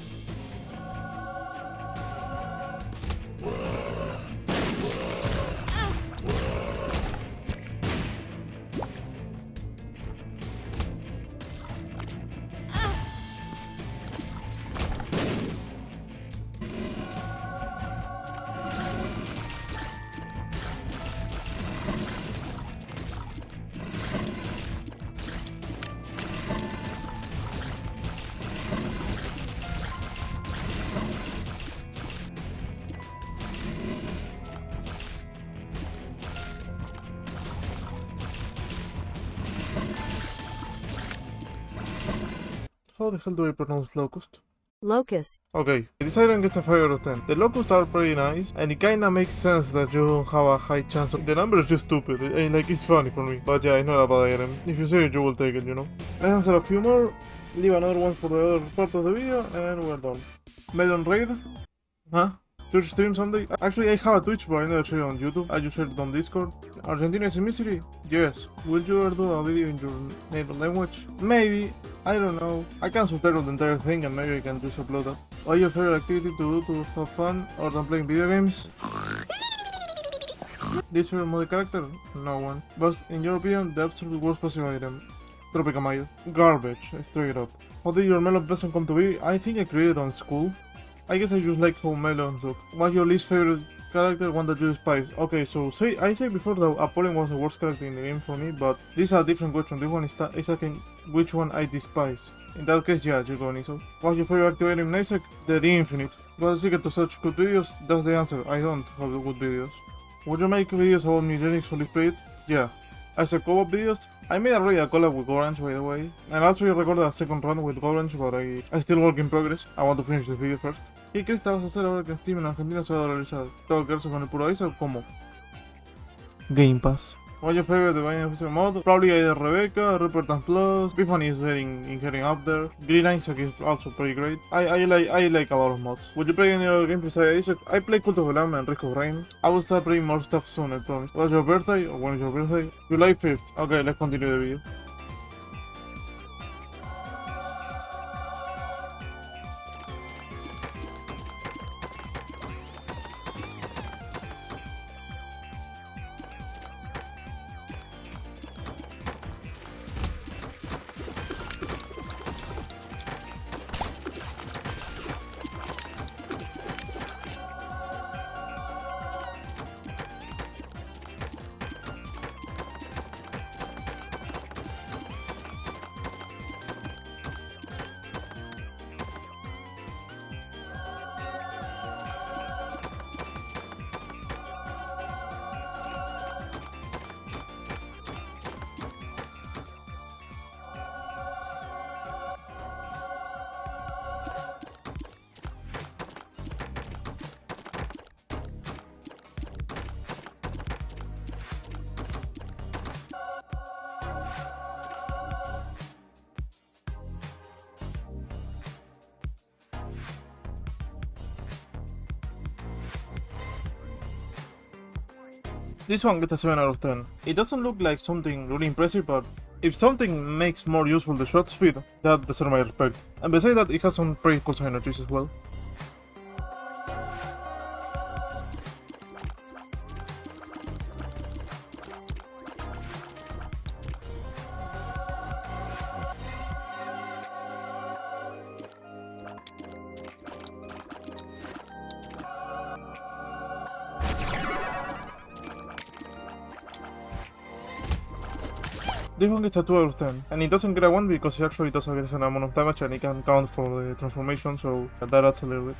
How the hell do I pronounce locust? Locust. Okay, this item gets a 5 out of 10. The locusts are pretty nice, and it kinda makes sense that you don't have a high chance of— the number is just stupid, like it's funny for me. But yeah, it's not a bad item. If you see it, you will take it, you know. Let's answer a few more, leave another one for the other part of the video, and we're done. Melon Raid? Huh? Twitch stream Sunday? Actually, I have a Twitch, but I never share it on YouTube. I just shared it on Discord. Argentina is in misery? Yes. Will you ever do a video in your native language? Maybe. I don't know. I can subtitle the entire thing and maybe I can just upload that. What is your favorite activity to do to have fun other than playing video games? This favorite mode character? No one. But in your opinion, the absolute worst passive item? Tropicamayo. Garbage, straight up. How did your melon present come to be? I think I created on school. I guess I just like how melons look. What's your least favorite character, one that you despise? Okay, so I said before that Apollyon was the worst character in the game for me, but this is a different question. This one is asking which one I despise. In that case, yeah, you're going Iso. What's your favorite active item in Isaac? The Infinite. What's the secret to such good videos? That's the answer. I don't have the good videos. Would you make videos about Mugenics Holy Spirit? Yeah. Isaac co-op videos? I made already a collab with Orange, by the way. And also I recorded a second run with Orange, but I still work in progress. I want to finish the video first. ¿Qué crees que vas a hacer ahora que Steam en Argentina se va a dolarizar? ¿Tengo que quedarse con el puro Isaac o cómo? Game Pass. What's your favorite Divine Officer mod? Probably either Rebecca, Rupert and Plus, Tiffany is heading up there. Green Isaac is also pretty great. I like a lot of mods. Would you play any other game besides Isaac? I play Cult of the Lamb and Risk of Rain. I will start playing more stuff soon, I promise. What's your birthday? Or when is your birthday? July 5th. Okay, let's continue the video. This one gets a 7 out of 10. It doesn't look like something really impressive, but if something makes more useful the shot speed, that deserves my respect. And besides that, it has some pretty cool synergies as well. This one gets a 2 out of 10, and it doesn't get a 1 because it actually does a decent amount of damage and it can count for the transformation, so that adds a little bit.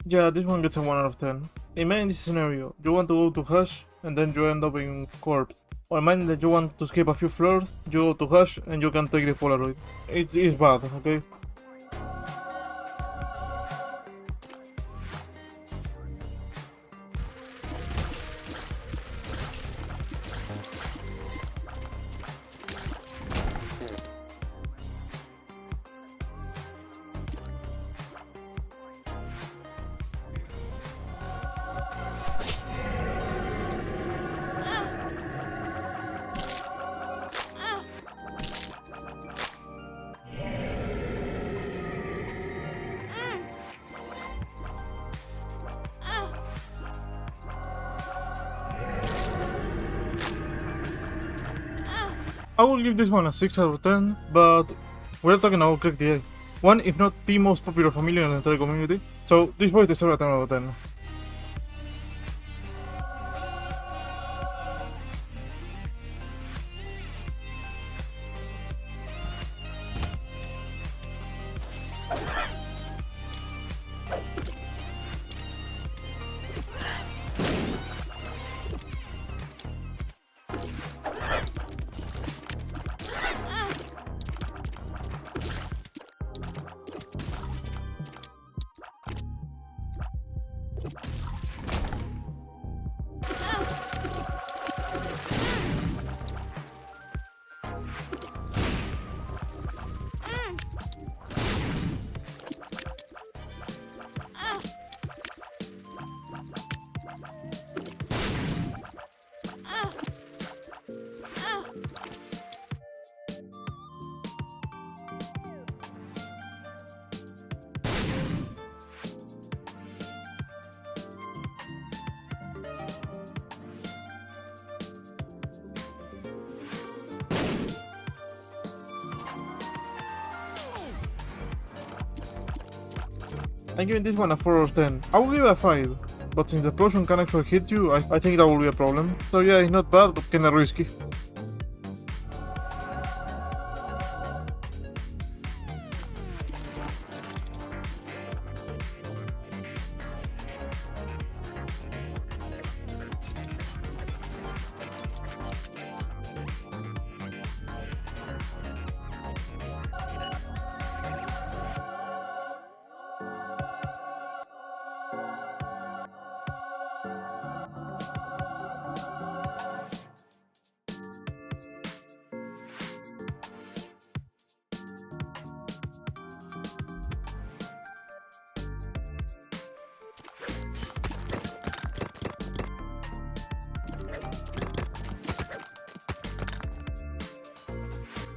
Yeah, this one gets a 1 out of 10. Imagine this scenario, you want to go to Hush and then you end up in Corpse. Or imagine that you want to skip a few floors, you go to Hush and you can take the Polaroid. It's bad, okay? I will give this one a 6 out of 10, but we're talking about Craig the Egg. One, if not the most popular familiar in the entire community, so this boy deserves a 10 out of 10. I'm giving this one a 4 out of 10. I will give it a 5, but since the explosion can actually hit you, I think that will be a problem. So yeah, it's not bad, but kinda risky.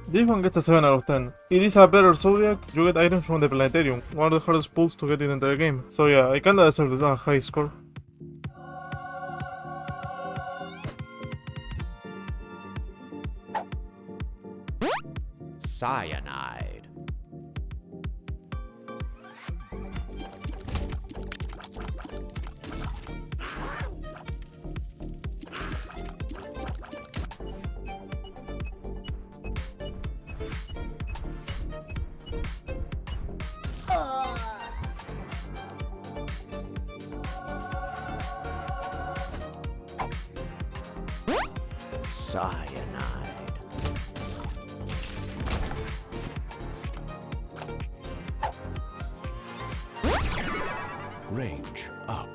This one gets a 7 out of 10. It is a better Zodiac, you get items from the Planetarium, one of the hardest pulls to get in the entire game. So yeah, I kinda deserve a high score. Cyanide. Cyanide. Range up.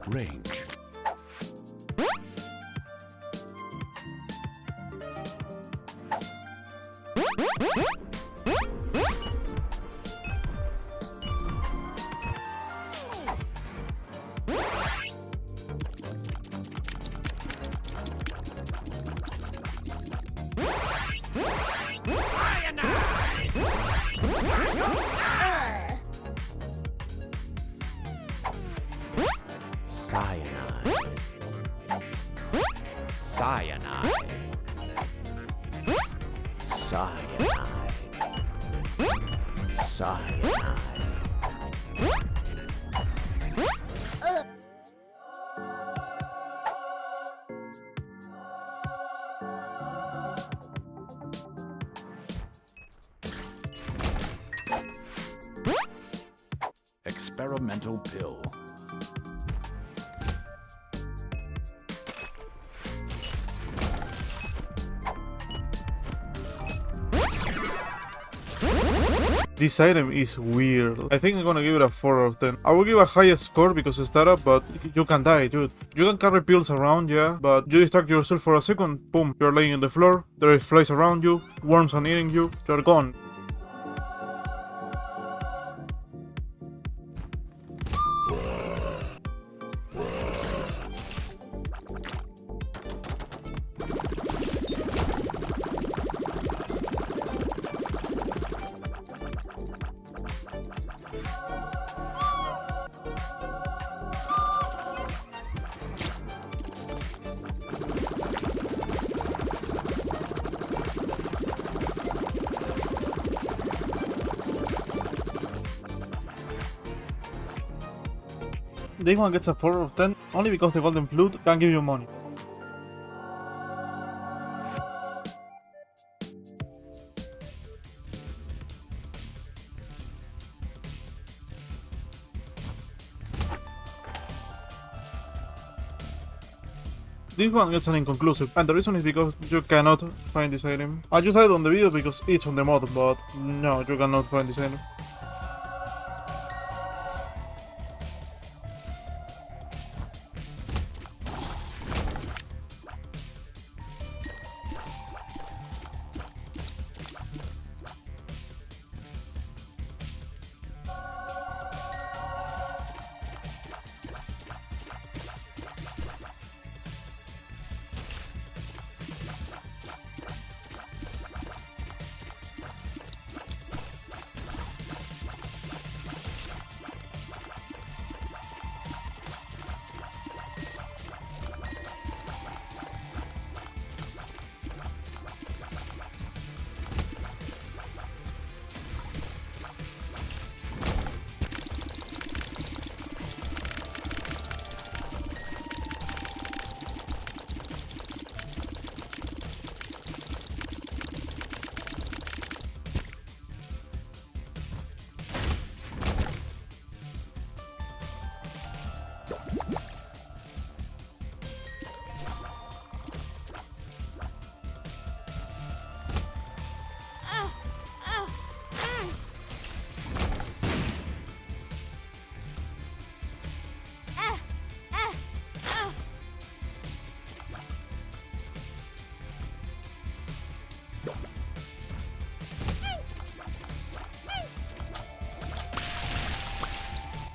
Range. Cyanide. Cyanide. Cyanide. Cyanide. Experimental pill. This item is weird. I think I'm gonna give it a 4 out of 10. I will give a higher score because it's startup, but you can die, dude. You can carry pills around, yeah, but you distract yourself for a second, boom, you're laying on the floor, there are flies around you, worms are eating you, you're gone. This one gets a 4 out of 10 only because the golden flute can give you money. This one gets an inconclusive, and the reason is because you cannot find this item. I just had it on the video because it's on the mod, but no, you cannot find this item.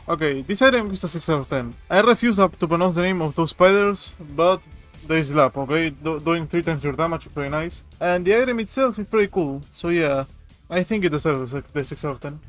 Okay, this item is a 6 out of 10. I refuse to pronounce the name of those spiders, but the slap, okay? Doing 3 times your damage is pretty nice. And the item itself is pretty cool, so yeah, I think it deserves the 6 out of 10.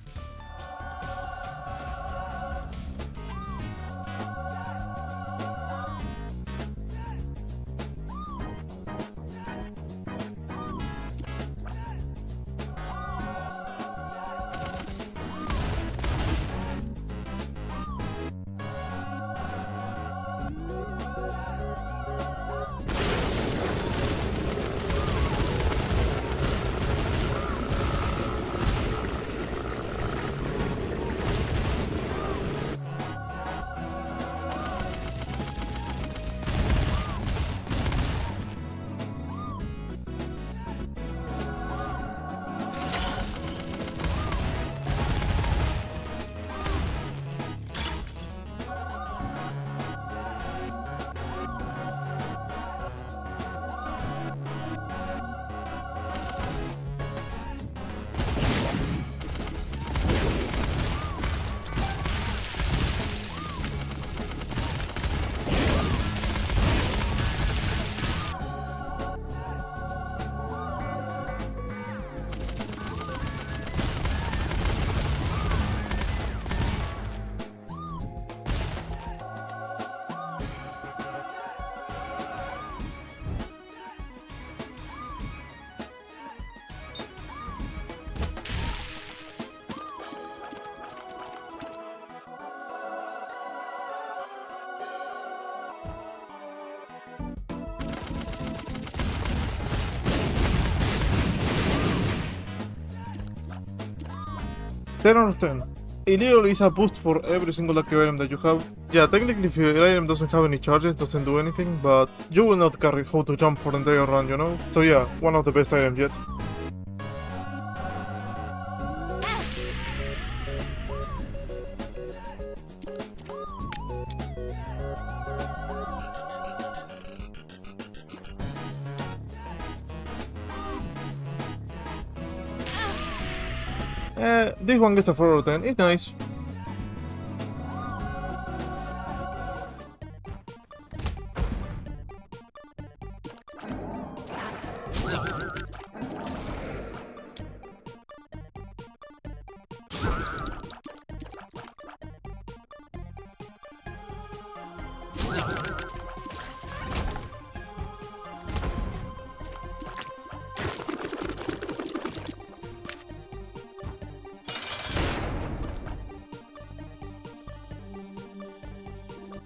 Ten out of 10. It literally is a boost for every single active item that you have. Yeah, technically if your item doesn't have any charges, doesn't do anything, but you will not carry how to jump for the entire run, you know? So yeah, one of the best items yet. This one gets a 4 out of 10, it's nice.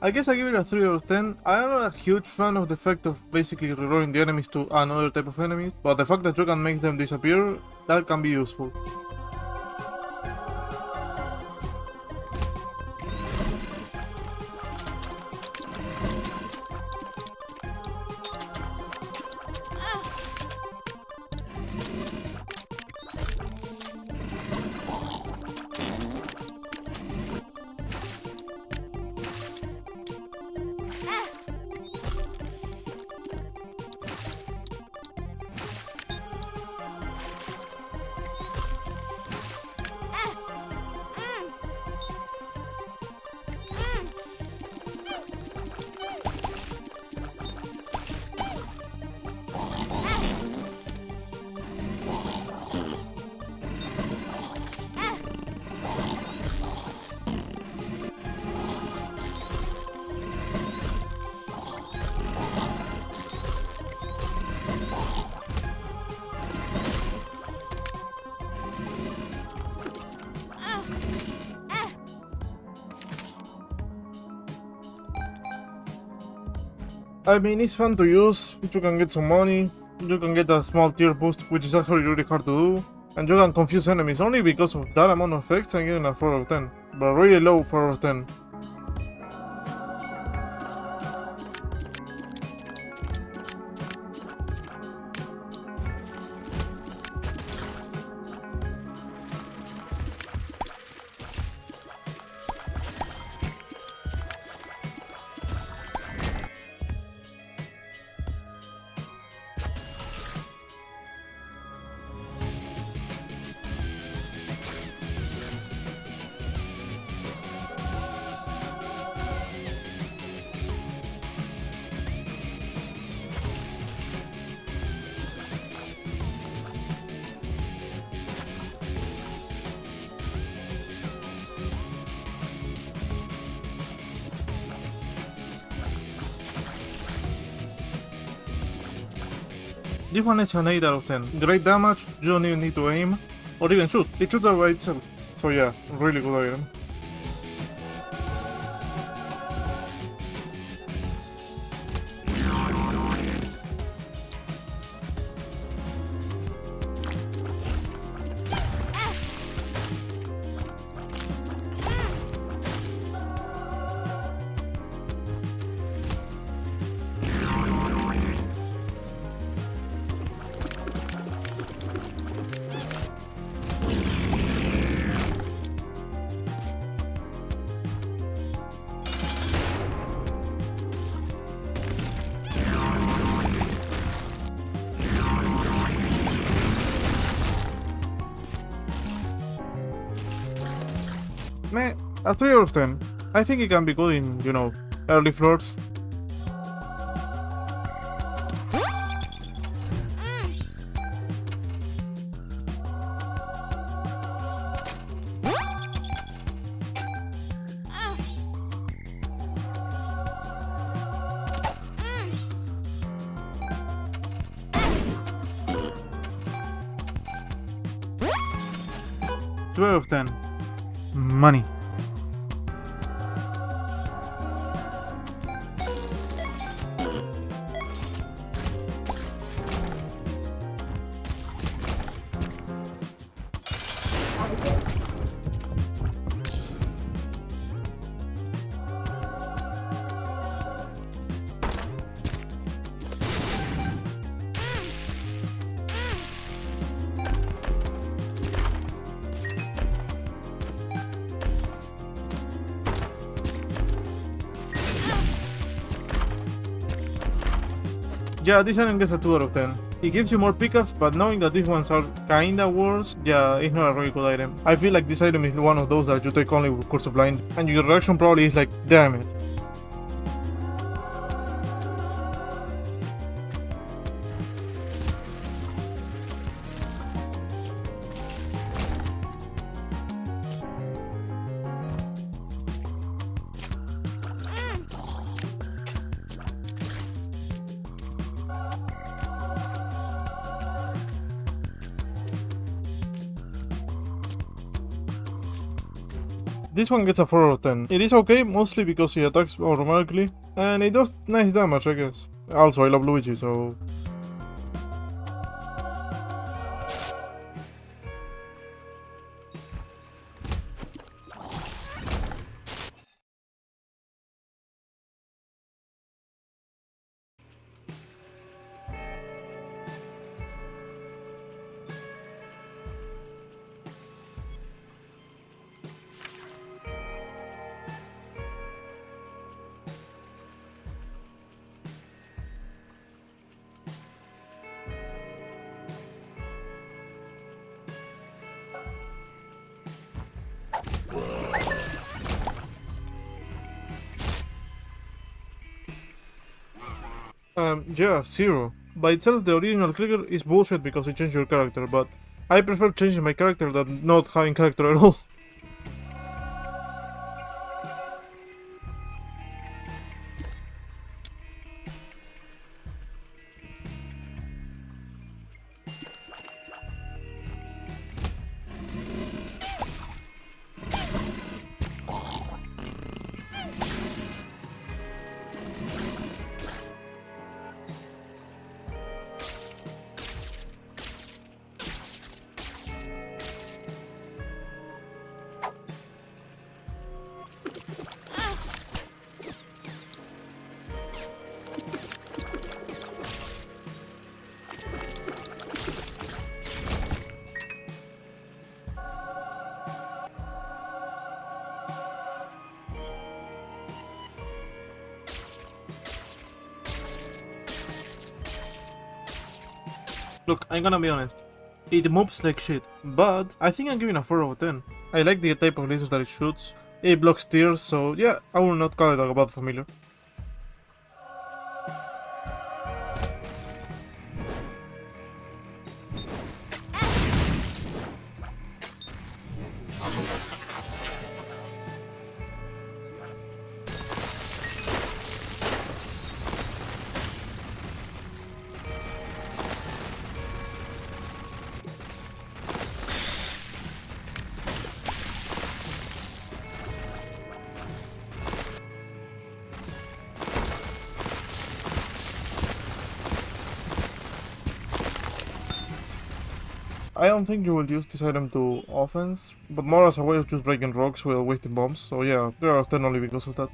I guess I give it a 3 out of 10. I'm not a huge fan of the fact of basically rerolling the enemies to another type of enemies, but the fact that you can make them disappear, that can be useful. I mean, it's fun to use, you can get some money, you can get a small tier boost, which is actually really hard to do, and you can confuse enemies. Only because of that amount of effects I'm getting a 4 out of 10, but really low 4 out of 10. This one is an 8 out of 10. Great damage, you don't even need to aim, or even shoot. It shoots by itself. So yeah, really good item. Meh, a 3 out of 10. I think it can be good in, you know, early floors. Two out of 10. Money. Yeah, this item gets a 2 out of 10. It gives you more pickups, but knowing that these ones are kinda worse, yeah, it's not a really good item. I feel like this item is one of those that you take only with Curse of Blind, and your reaction probably is like, damn it. This one gets a 4 out of 10. It is okay, mostly because he attacks automatically, and it does nice damage, I guess. Also, I love Luigi, so... Yeah, 0. By itself, the original trigger is bullshit because it changed your character, but I prefer changing my character than not having character at all. Look, I'm gonna be honest. It moves like shit, but I think I'm giving a 4 out of 10. I like the type of lasers that it shoots. It blocks tears, so yeah, I will not call it a bad familiar. I don't think you will use this item to offense, but more as a way of just breaking rocks while wasting bombs, so yeah, 3 out of 10 only because of that.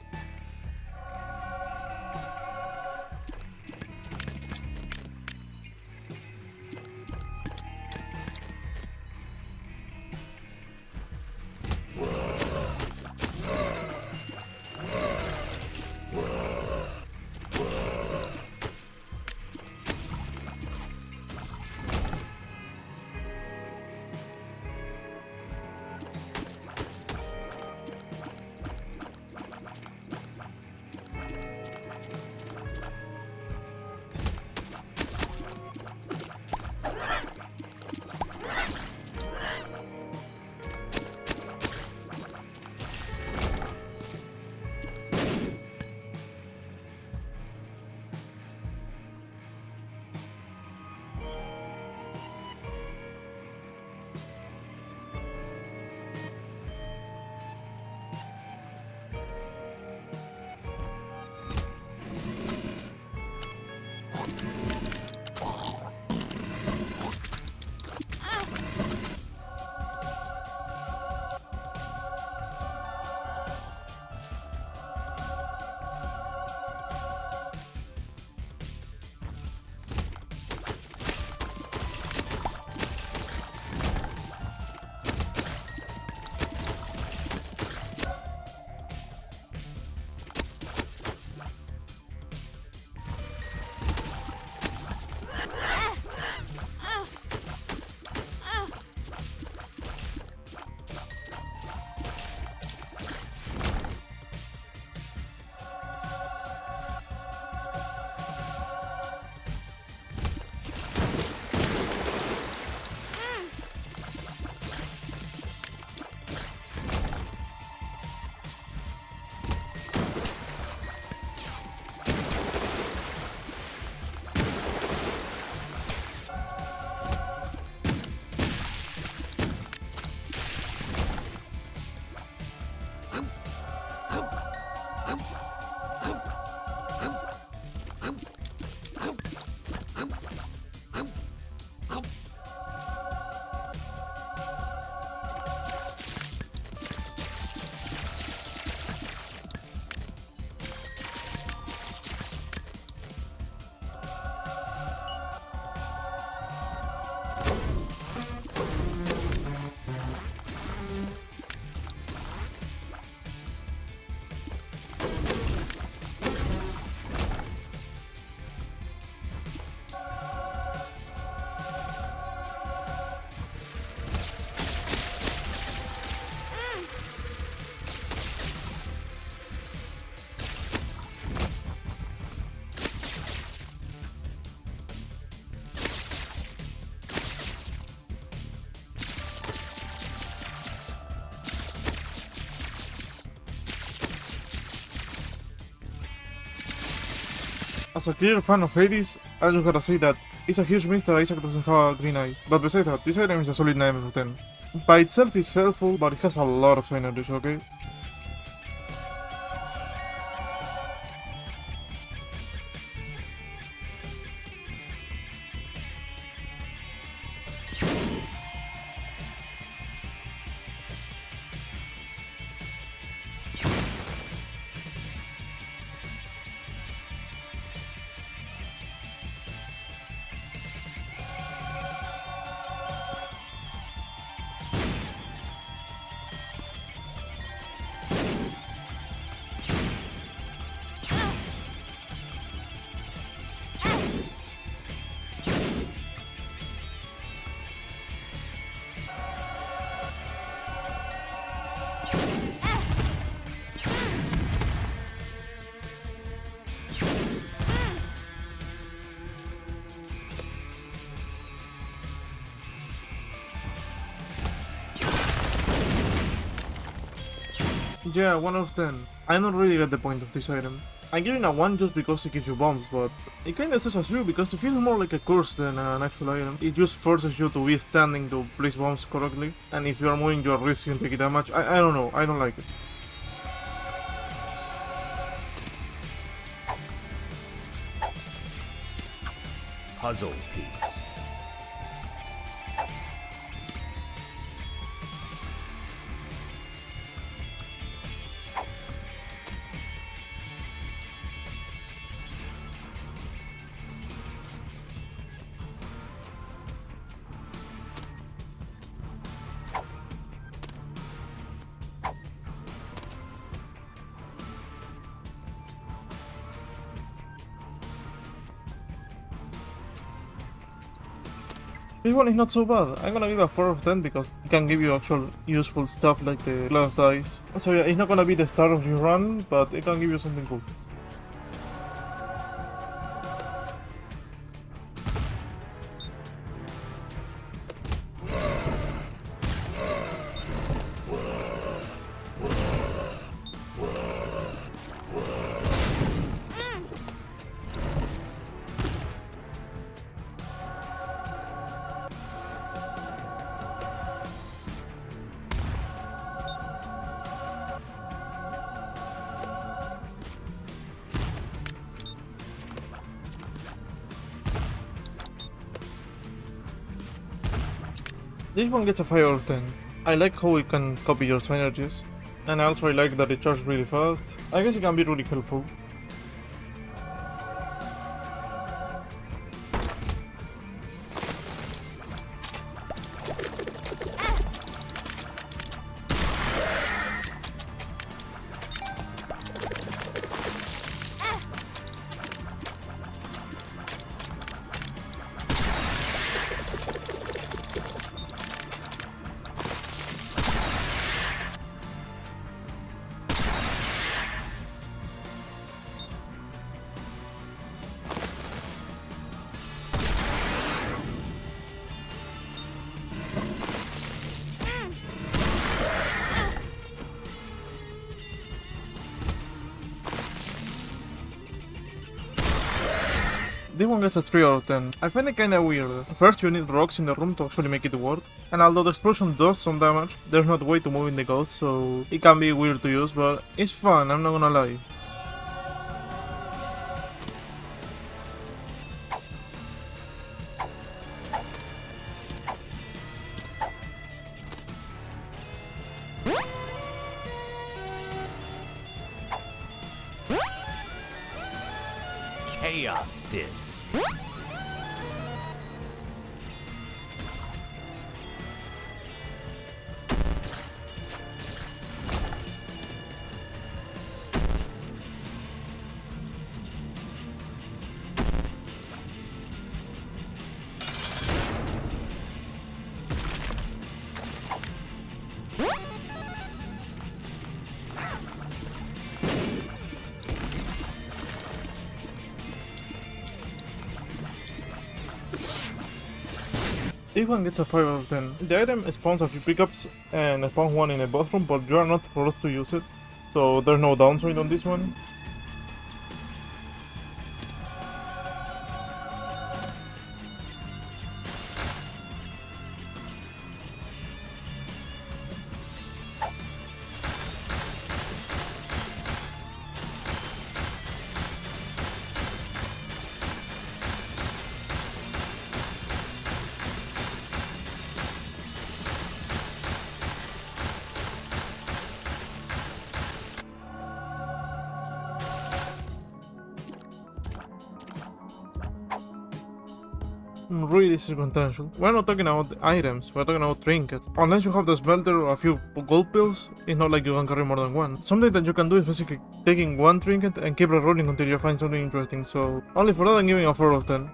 As a clear fan of Hades, I just gotta say that it's a huge miss that Isaac doesn't have a green eye. But besides that, this item is a solid 9 out of 10. By itself it's helpful, but it has a lot of synergies, okay? Yeah, 1 out of 10. I don't really get the point of this item. I'm giving a 1 just because it gives you bombs, but it kinda says as you because it feels more like a curse than an actual item. It just forces you to be standing to place bombs correctly, and if you are moving you are risking taking damage. I don't know, I don't like it. Puzzle piece. This one is not so bad. I'm gonna give it a 4 of 10 because it can give you actual useful stuff like the glass dice. So yeah, it's not gonna be the start of your run, but it can give you something cool. This one gets a 5 out of 10. I like how it can copy your synergies, and also I like that it charges really fast. I guess it can be really helpful. This one gets a 3 out of 10. I find it kinda weird. First you need rocks in the room to actually make it work, and although the explosion does some damage, there's not a way to move in the ghost, so it can be weird to use, but it's fun, I'm not gonna lie. Chaos Disc. This one gets a 5 out of 10. The item spawns a few pickups and spawns one in a bathroom, but you are not forced to use it, so there's no downside on this one. Really circumstantial. We're not talking about items, we're talking about trinkets. Unless you have the smelter or a few gold pills, it's not like you can carry more than one. Something that you can do is basically taking one trinket and keep rolling until you find something interesting, so only for that I'm giving a 4 out of 10.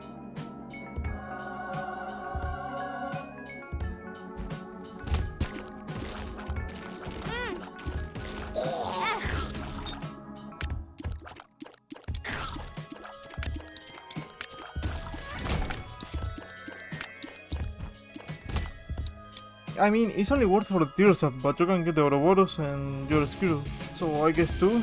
I mean, it's only worth for the tears up, but you can get the Ouroboros and your skill. So I guess 2.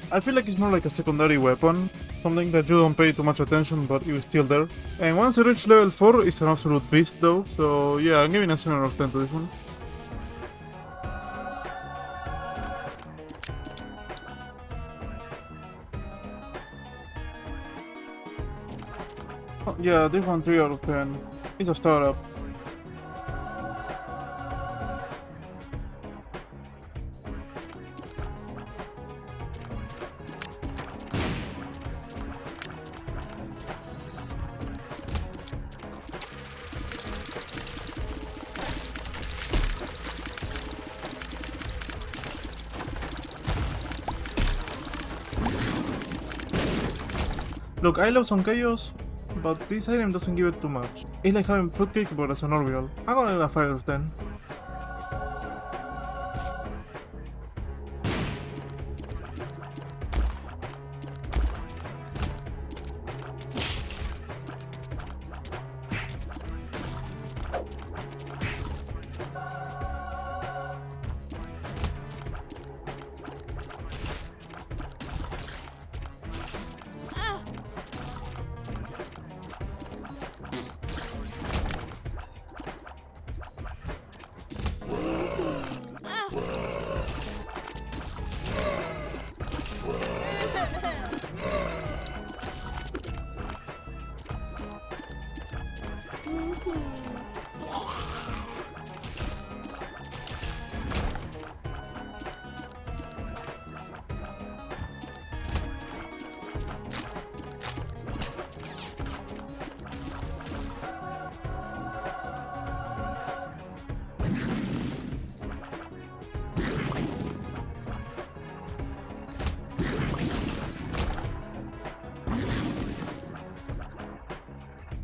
I feel like it's more like a secondary weapon, something that you don't pay too much attention but it's still there. And once you reach level 4, it's an absolute beast though, so yeah, I'm giving a 7 out of 10 to this one. Oh, yeah, this one 3 out of 10. It's a startup. Look, I love some chaos, but this item doesn't give it too much. It's like having fruitcake but as an orbital. I'm gonna give it a 5 out of 10.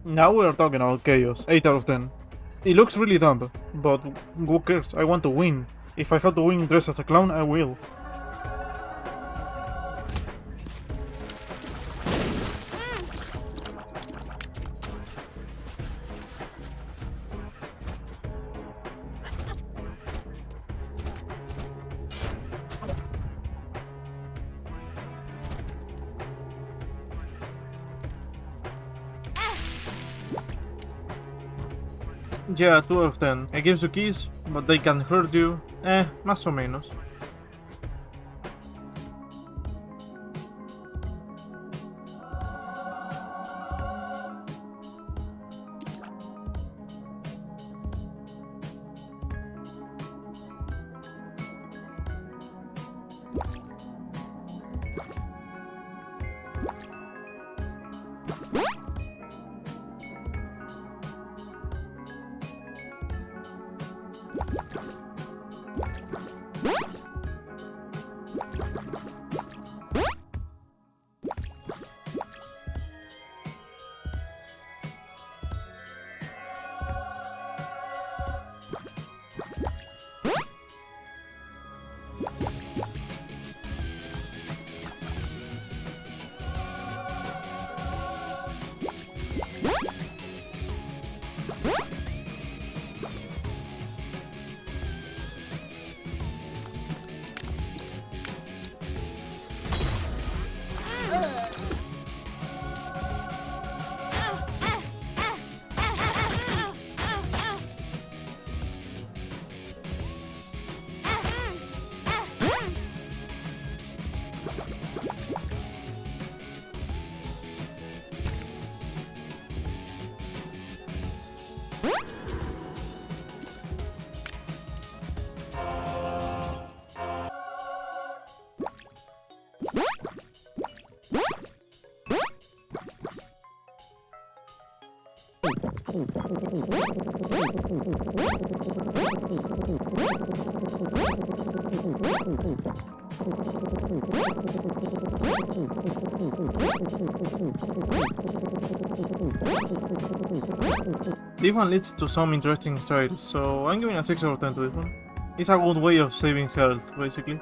Now we are talking about chaos. 8 out of 10. It looks really dumb, but who cares? I want to win. If I have to win dressed as a clown, I will. Yeah, 2 out of 10. It gives you keys, but they can hurt you. Más o menos. This one leads to some interesting stories, so I'm giving a 6 out of 10 to this one. It's a good way of saving health, basically.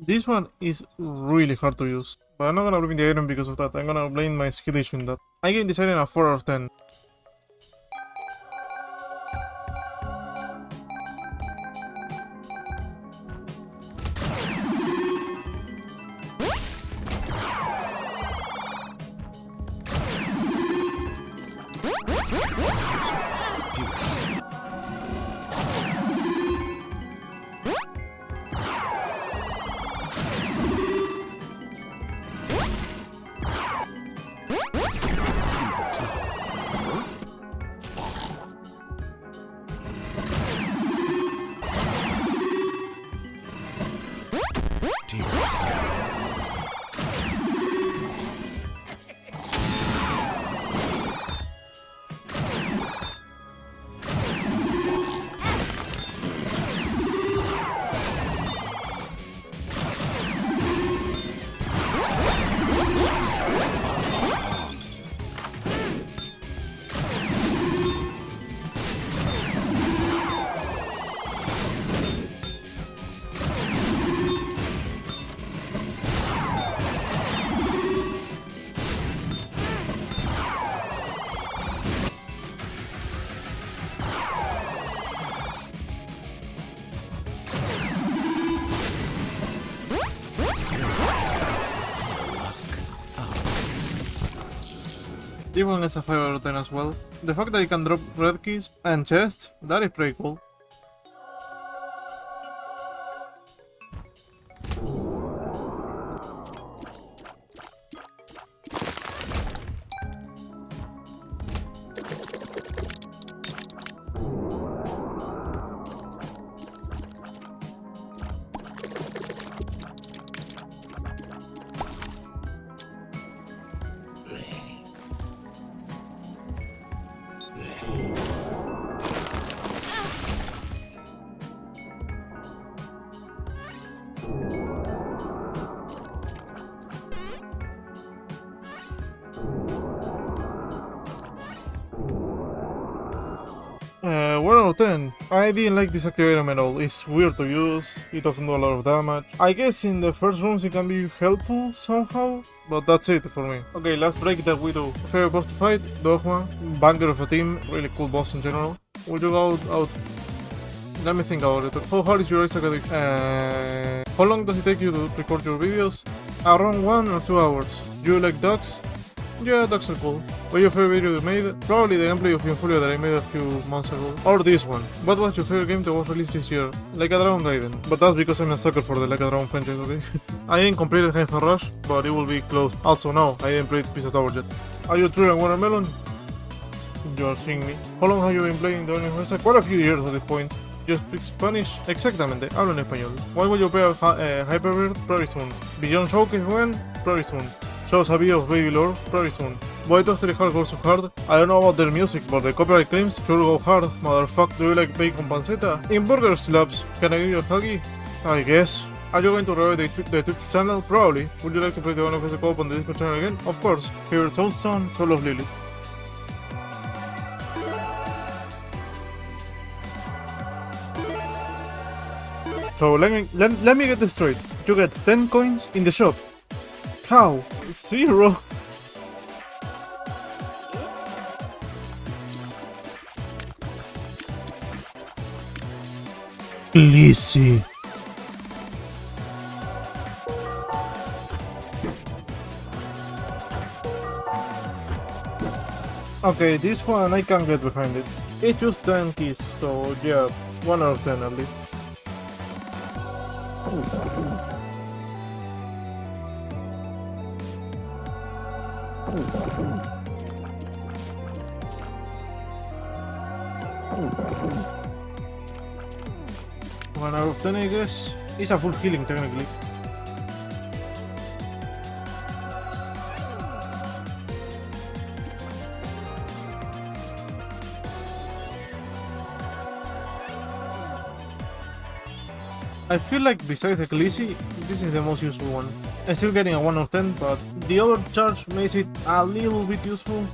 This one is really hard to use, but I'm not gonna blame the item because of that. I'm gonna blame my skill issue in that. I gave this item a 4 out of 10. This one is a 5 out of 10 as well. The fact that you can drop red keys and chest, that is pretty cool. One out of 10. I didn't like this activator at all. It's weird to use, it doesn't do a lot of damage. I guess in the first rooms it can be helpful somehow, but that's it for me. Okay, last break that we do. Favorite boss to fight, Dogma, banger of a team, really cool boss in general. Would you go out? Let me think about it. How hard is your Ace Academy? How long does it take you to record your videos? Around 1 or 2 hours. Do you like dogs? Yeah, dogs are cool. What your favorite video you made? Probably the gameplay of Fiend Folio that I made a few months ago. Or this one. What was your favorite game that was released this year? Like a Dragon Gaiden. But that's because I'm a sucker for the Like a Dragon franchise, okay? I ain't completed Hyphen Rush, but it will be close. Also no, I ain't played Pizza Tower yet. Are you true and watermelon? You are seeing me. How long have you been playing the Only Horse? Quite a few years at this point. You speak Spanish? Exactamente, hablo en español. When will you play Hyperbird? Probably soon. Beyond Showcase when? Probably soon. Shows a video of Baby Lore? Probably soon. Why does the hard go so hard? I don't know about their music, but the copyright claims sure go hard. Motherfuck, do you like bacon panceta? In Burger Slabs, can I give you a huggy? I guess. Are you going to revive the Twitch channel? Probably. Would you like to play the one of the co-op on the Discord channel again? Of course. Favorite Soulstone? Soul of Lily. So let me get this straight. You get 10 coins in the shop. How? 0? Lizzie. Okay, this one I can get behind it. It's just 10 keys, so yeah, 1 out of 10 at least. One out of 10, I guess. It's a full healing technically. I feel like besides the Khaleesi, this is the most useful one. I'm still getting a 1 out of 10, but the overcharge makes it a little bit useful.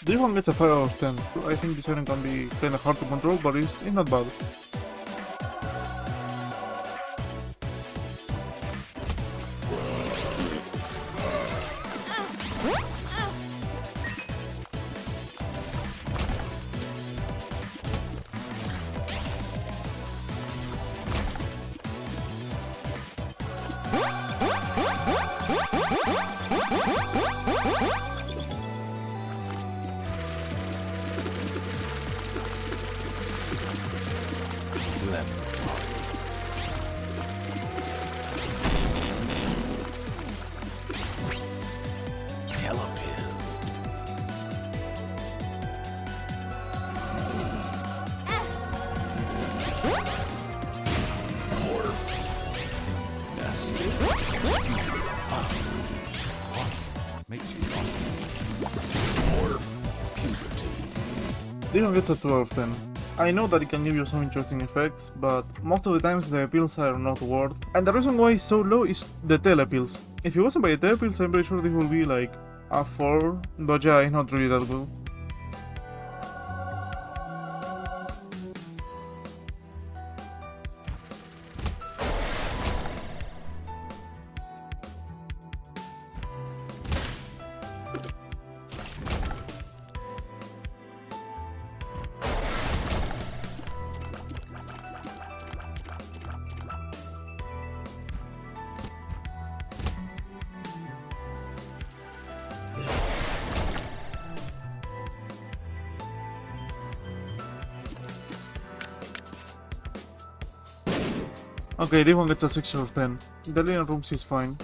This one gets a 5 out of 10. I think this item can be kinda hard to control, but it's not bad. This one gets a 2 out of 10. I know that it can give you some interesting effects, but most of the times the pills are not worth. And the reason why it's so low is the tele pills. If it wasn't by the tele pills, I'm pretty sure this would be like a 4, but yeah, it's not really that good. Okay, this one gets a 6 out of 10. The living rooms is fine.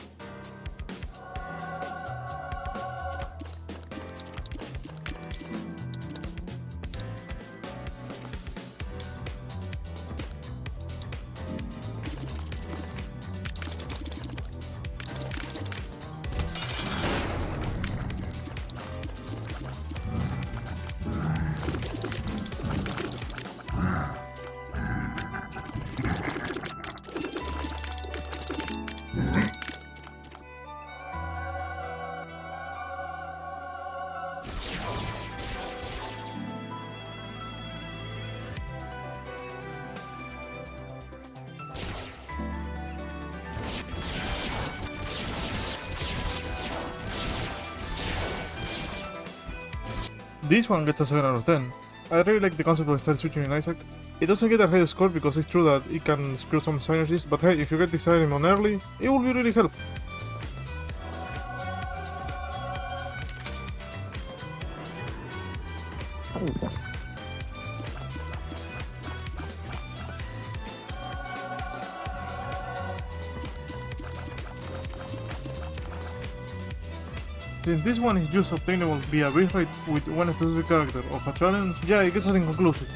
This one gets a 7 out of 10. I really like the concept of style switching in Isaac. It doesn't get a high score because it's true that it can screw some synergies, but hey, if you get this item on early, it will be really helpful. Since this one is just obtainable via base rate with one specific character of a challenge, yeah, it gets an inconclusive.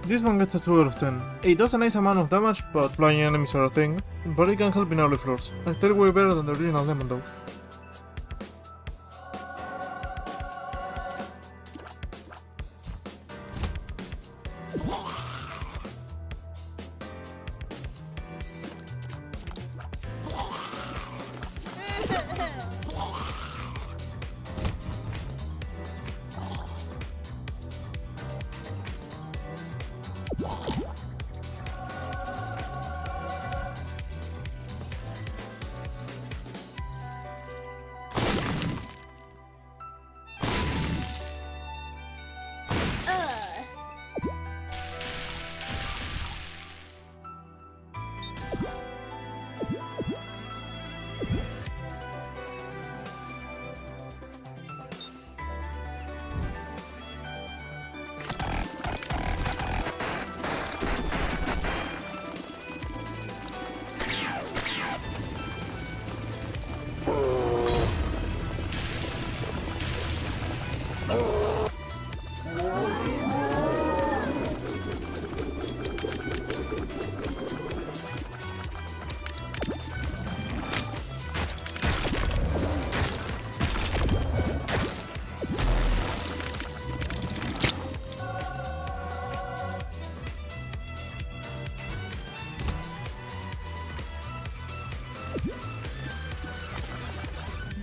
This one gets a 2 out of 10. It does a nice amount of damage, but flying enemies are a thing, but it can help in early floors. Still way better than the original demon though.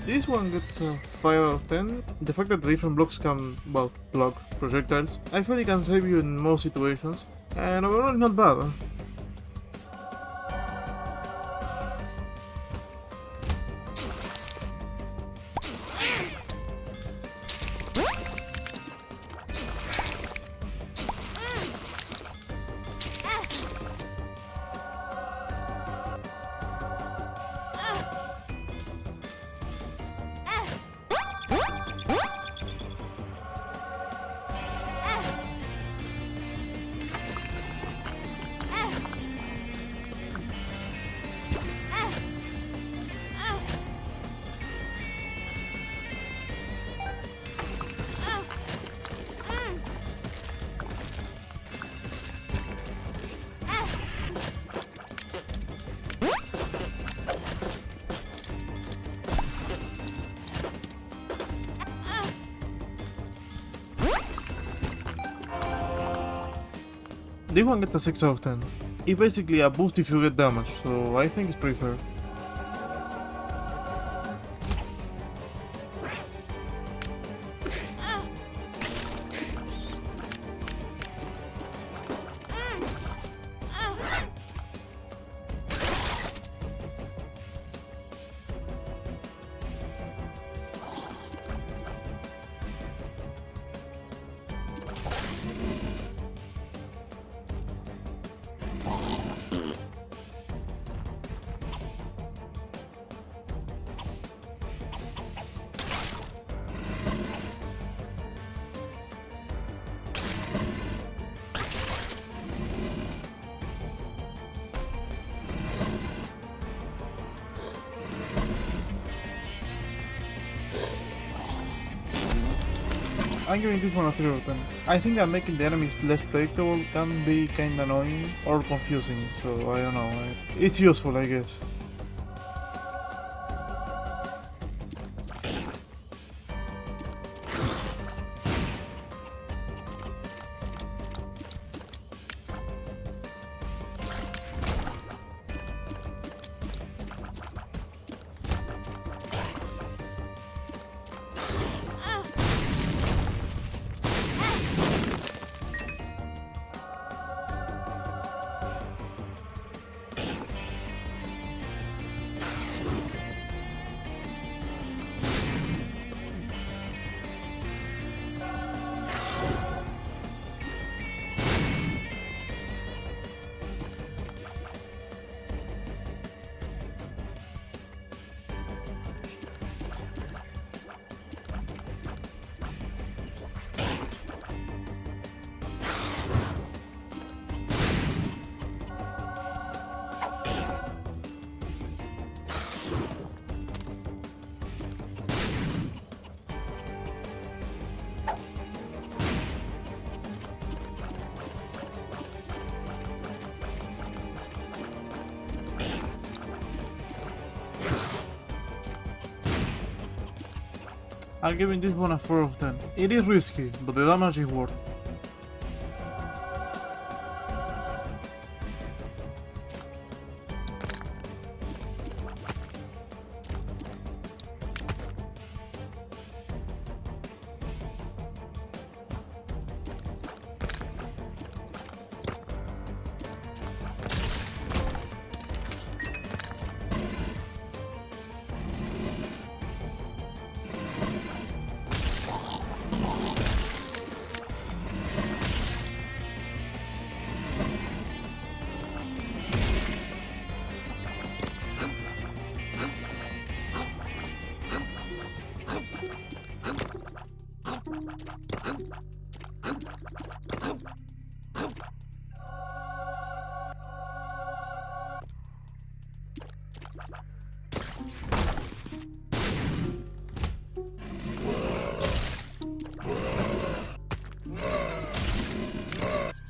This one gets a 5 out of 10. The fact that the different blocks can, well, block projectiles, I feel it can save you in most situations, and overall not bad. This one gets a 6 out of 10. It's basically a boost if you get damage, so I think it's pretty fair. I'm giving this one a 3 out of 10. I think that making the enemies less predictable can be kinda annoying or confusing, so I don't know. It's useful, I guess. I'm giving this one a 4 out of 10. It is risky, but the damage is worth it.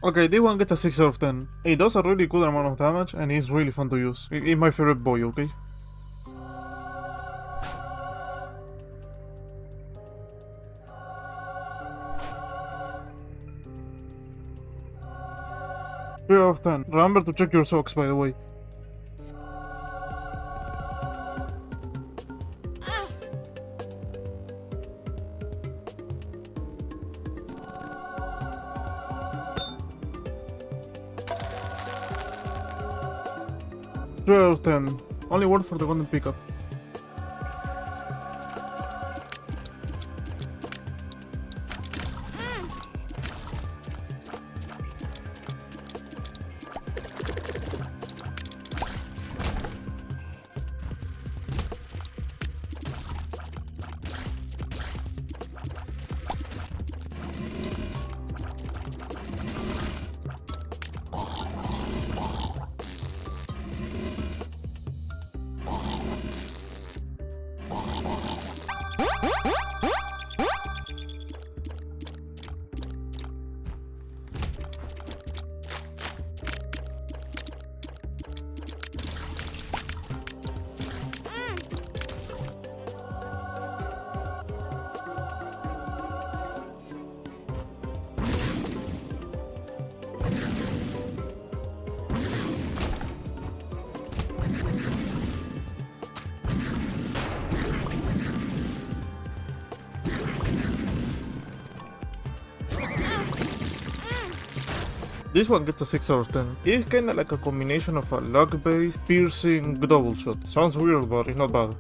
Okay, this one gets a 6 out of 10. It does a really good amount of damage and it's really fun to use. It's my favorite boy, okay? Three out of 10. Remember to check your socks, by the way. 3 out of 10. Only word for the golden pickup. This one gets a 6 out of 10. It's kinda like a combination of a luck-based, piercing, double shot. Sounds weird, but it's not bad.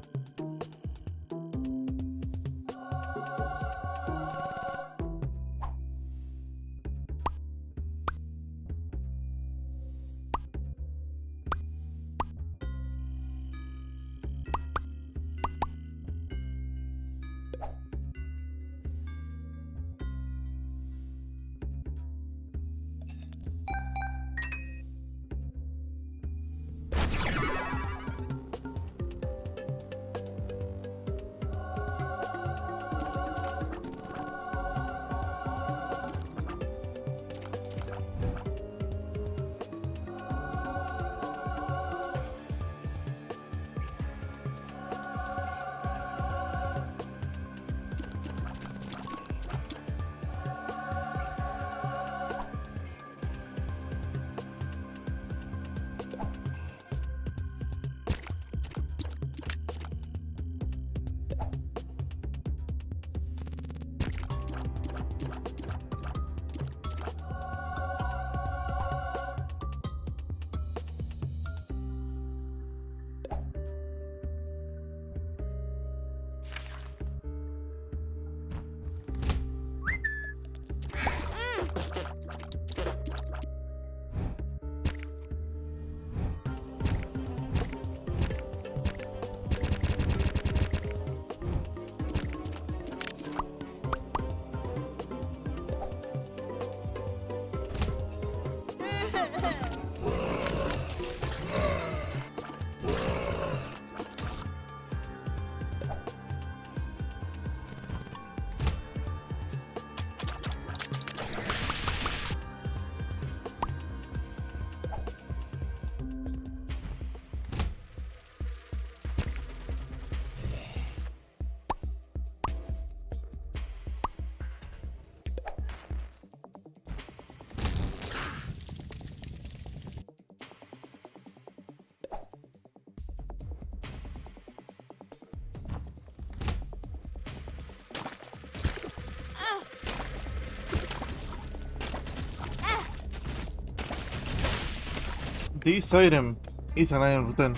This item is an item routine.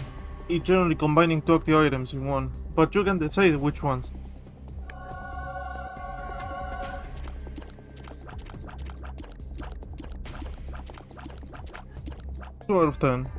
It's generally combining two active items in one, but you can decide which ones. Two out of 10.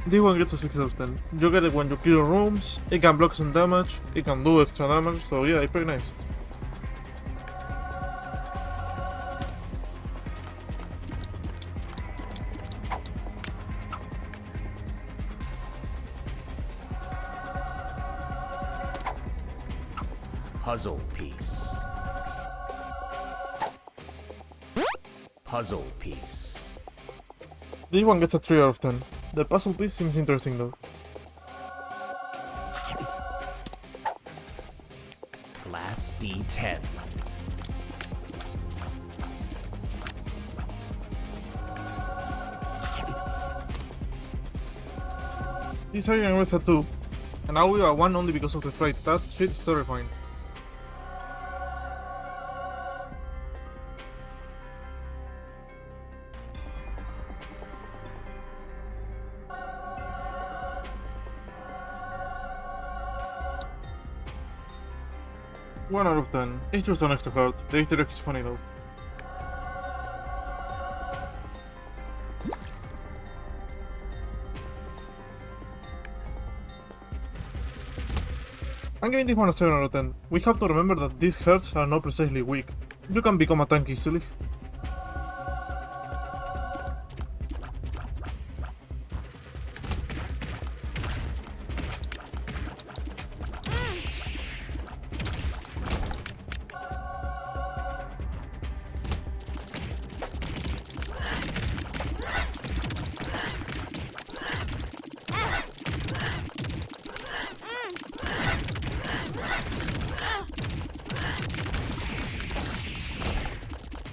This one gets a 6 out of 10. You get it when you clear rooms, it can block some damage, it can do extra damage, so yeah, it's pretty nice. Puzzle piece. Puzzle piece. This one gets a 3 out of 10. The puzzle piece seems interesting though. Glass D10. This area was a 2, and now we are 1 only because of the sprite. That shit is terrifying. One out of 10. It's just an extra card. The Easter egg is funny though. I'm giving this one a 7 out of 10. We have to remember that these hearts are not precisely weak. You can become a tank easily.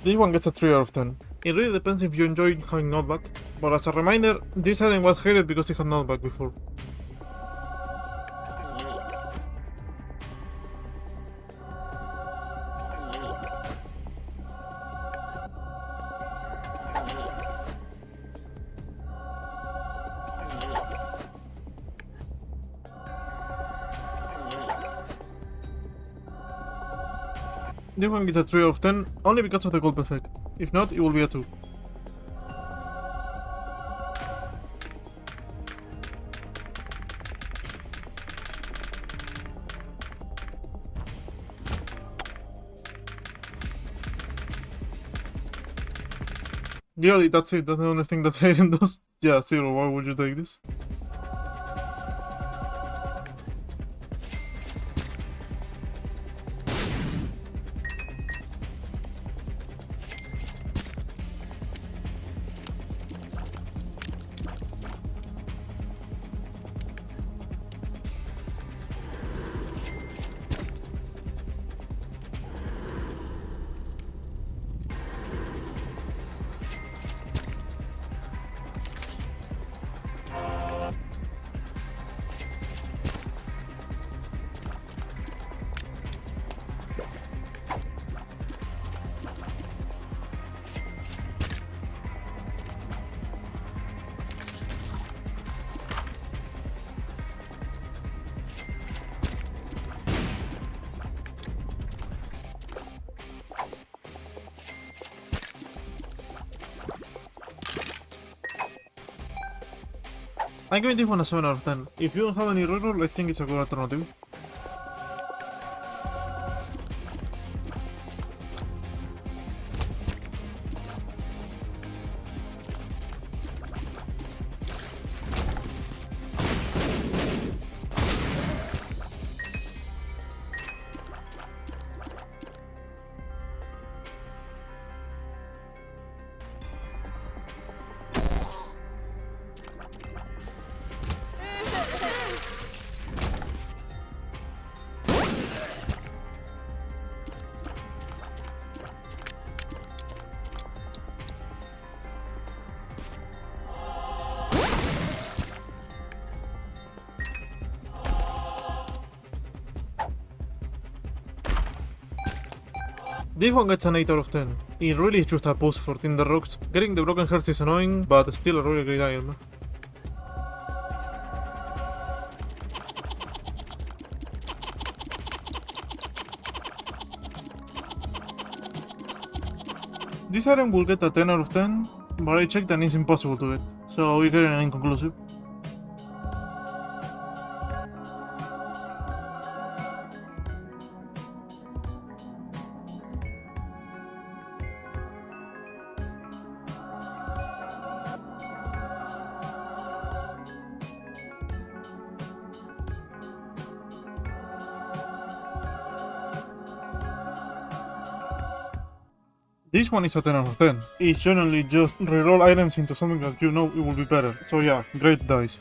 This one gets a 3 out of 10. It really depends if you enjoy having knockback, but as a reminder, this item was hated because it had knockback before. This one gets a 3 out of 10 only because of the gulp effect. If not, it will be a 2. Really, that's it, that's the only thing that the item does? Yeah, 0, why would you take this? I'm giving this one a 7 out of 10. If you don't have any reroll, I think it's a good alternative. This one gets an 8 out of 10. It really is just a post for Tinder Rocks. Getting the broken hearts is annoying, but still a really great item. This item will get a 10 out of 10, but I checked and it's impossible to get, so we get an inconclusive. This one is a 10 out of 10. It's generally just reroll items into something that you know it will be better. So yeah, great dice.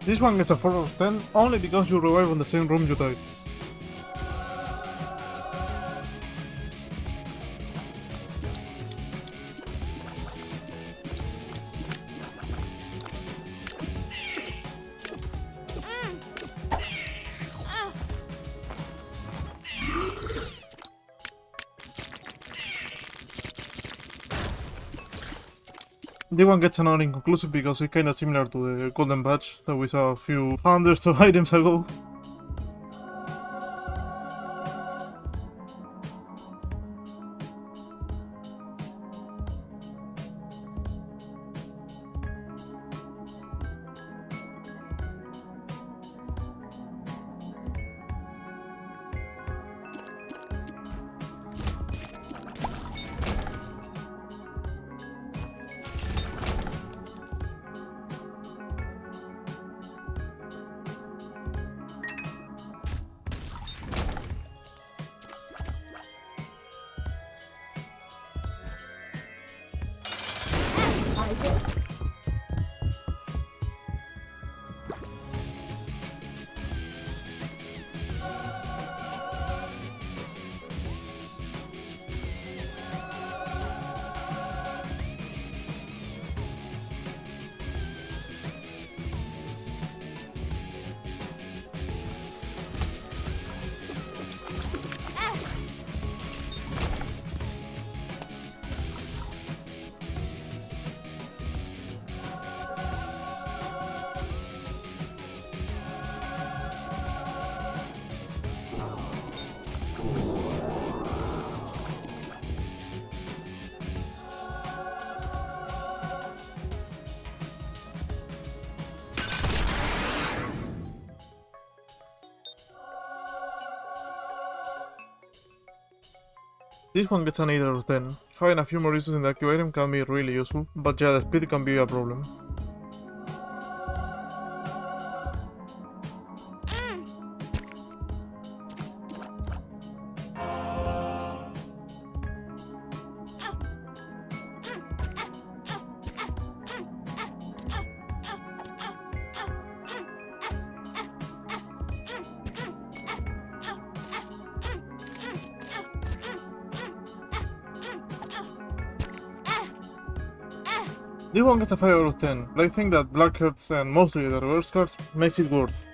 This one gets a 4 out of 10 only because you revive on the same room you died. This one gets another inconclusive because it's kinda similar to the golden badge that we saw a few hundreds of items ago. This one gets an 8 out of 10. Having a few more uses in the active item can be really useful, but yeah, the speed can be a problem. This one gets a 5 out of 10, but I think that black cards and mostly the reverse cards makes it worth.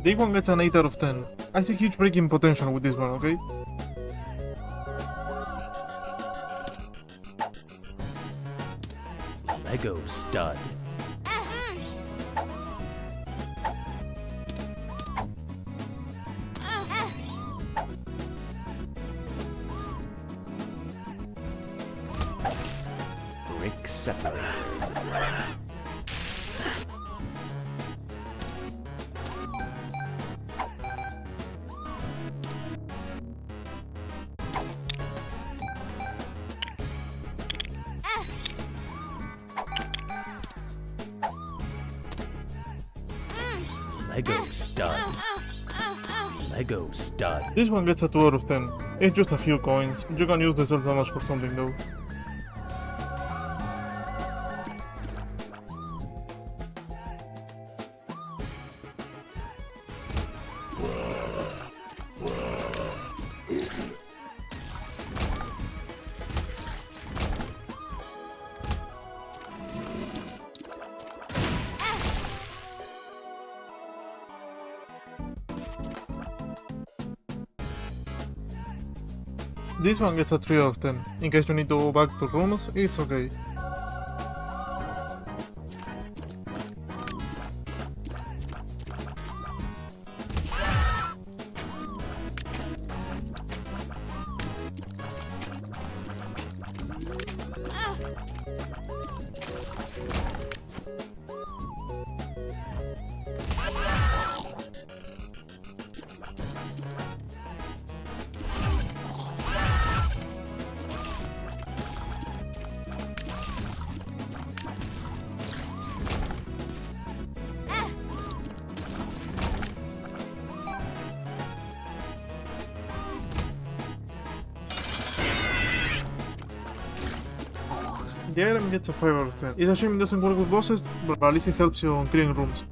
This one gets an 8 out of 10. I see huge breaking potential with this one, okay? Lego stud. Quick separator. Lego stud. Lego stud. This one gets a 2 out of 10. It's just a few coins. You can use the self damage for something though. This one gets a 3 out of 10. In case you need to go back to rooms, it's okay. The item gets a 5 out of 10. It's a shame it doesn't work with bosses, but at least it helps you on clearing rooms.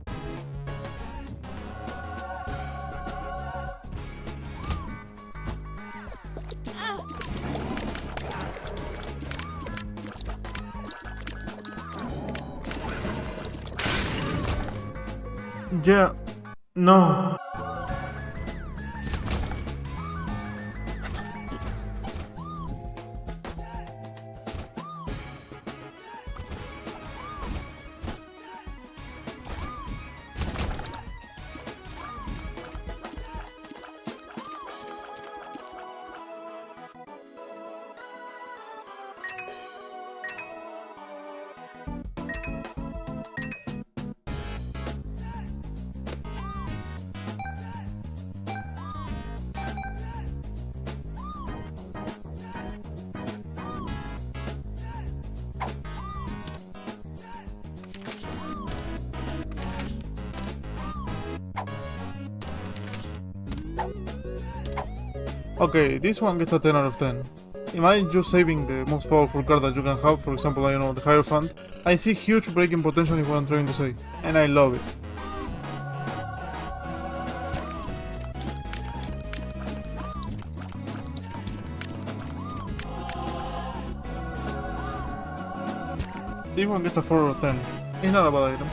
Yeah. No. Okay, this one gets a 10 out of 10. Imagine just saving the most powerful card that you can have, for example, I don't know, the Hierophant. I see huge breaking potential in what I'm trying to say, and I love it. This one gets a 4 out of 10. It's not a bad item.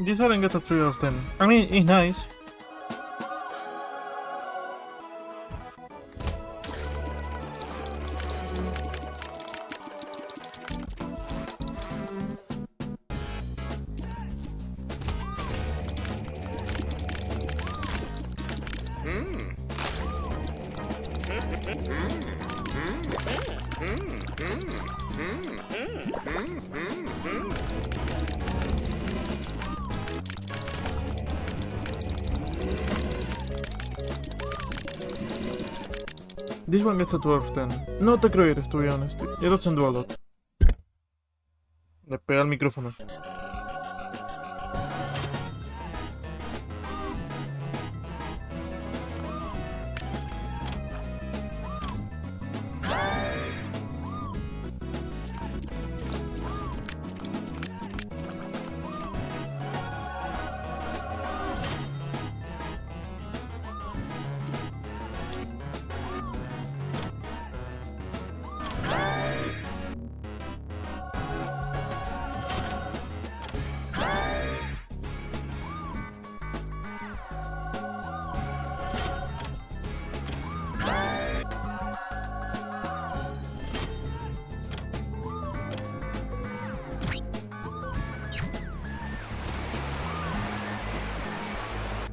This item gets a 3 out of 10. I mean, it's nice. This one gets a 2 out of 10. Not the greatest, to be honest. It doesn't do a lot. Le pega el micrófono.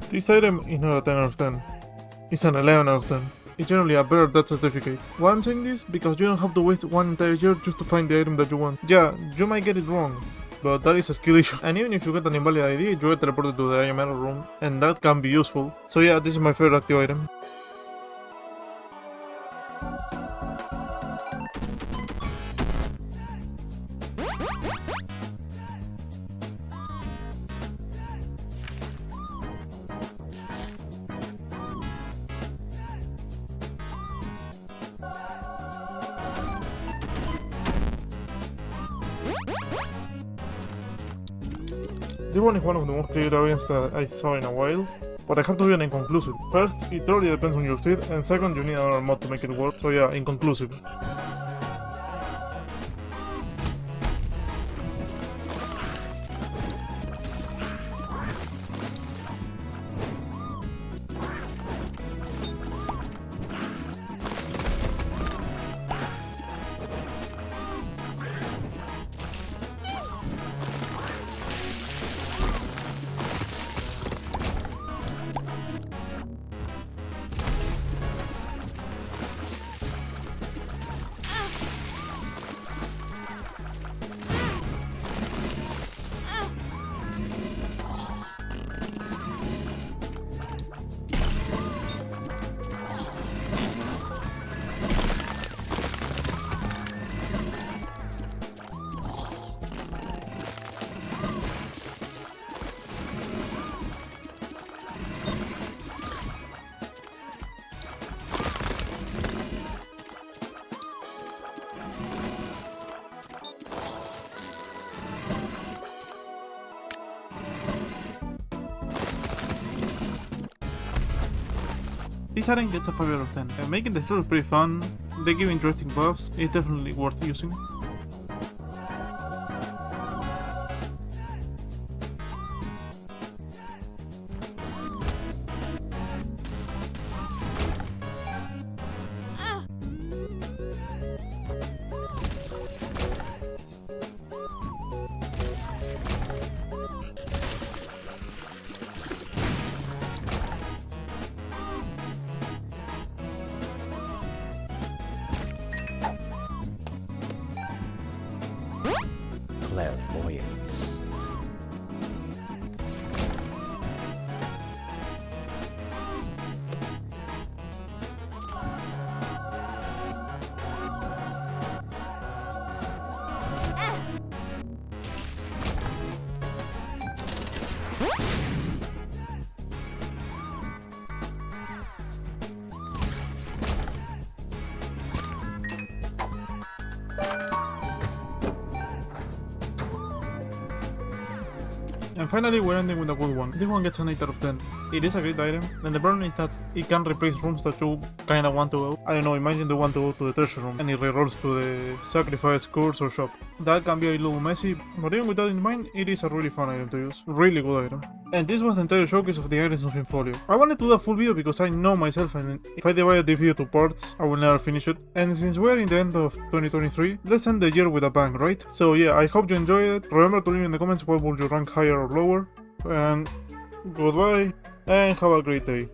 This item is not a 10 out of 10. It's an 11 out of 10. It's generally a better death certificate. Why I'm saying this? Because you don't have to waste one entire year just to find the item that you want. Yeah, you might get it wrong, but that is a skill issue. And even if you get an invalid ID, you get teleported to the IMR room, and that can be useful. So yeah, this is my favorite active item. This one is one of the most clear areas that I saw in a while, but I have to be an inconclusive. First, it totally depends on your seed, and second, you need another mod to make it work, so yeah, inconclusive. This item gets a 5 out of 10, and making the story pretty fun, they give interesting buffs, it's definitely worth using. Clairvoyance. And finally, we're ending with a good one. This one gets an 8 out of 10. It is a great item, and the problem is that it can replace rooms that you kinda want to go. I don't know, imagine you want to go to the treasure room, and it rerolls to the sacrifice, curse, or shop. That can be a little messy, but even with that in mind, it is a really fun item to use. Really good item. And this was the entire showcase of the items in Fiend Folio. I wanted to do a full video because I know myself, and if I divide this video to parts, I will never finish it. And since we're in the end of 2023, let's end the year with a bang, right? So yeah, I hope you enjoyed it. Remember to leave in the comments what would you rank higher or lower. And goodbye, and have a great day.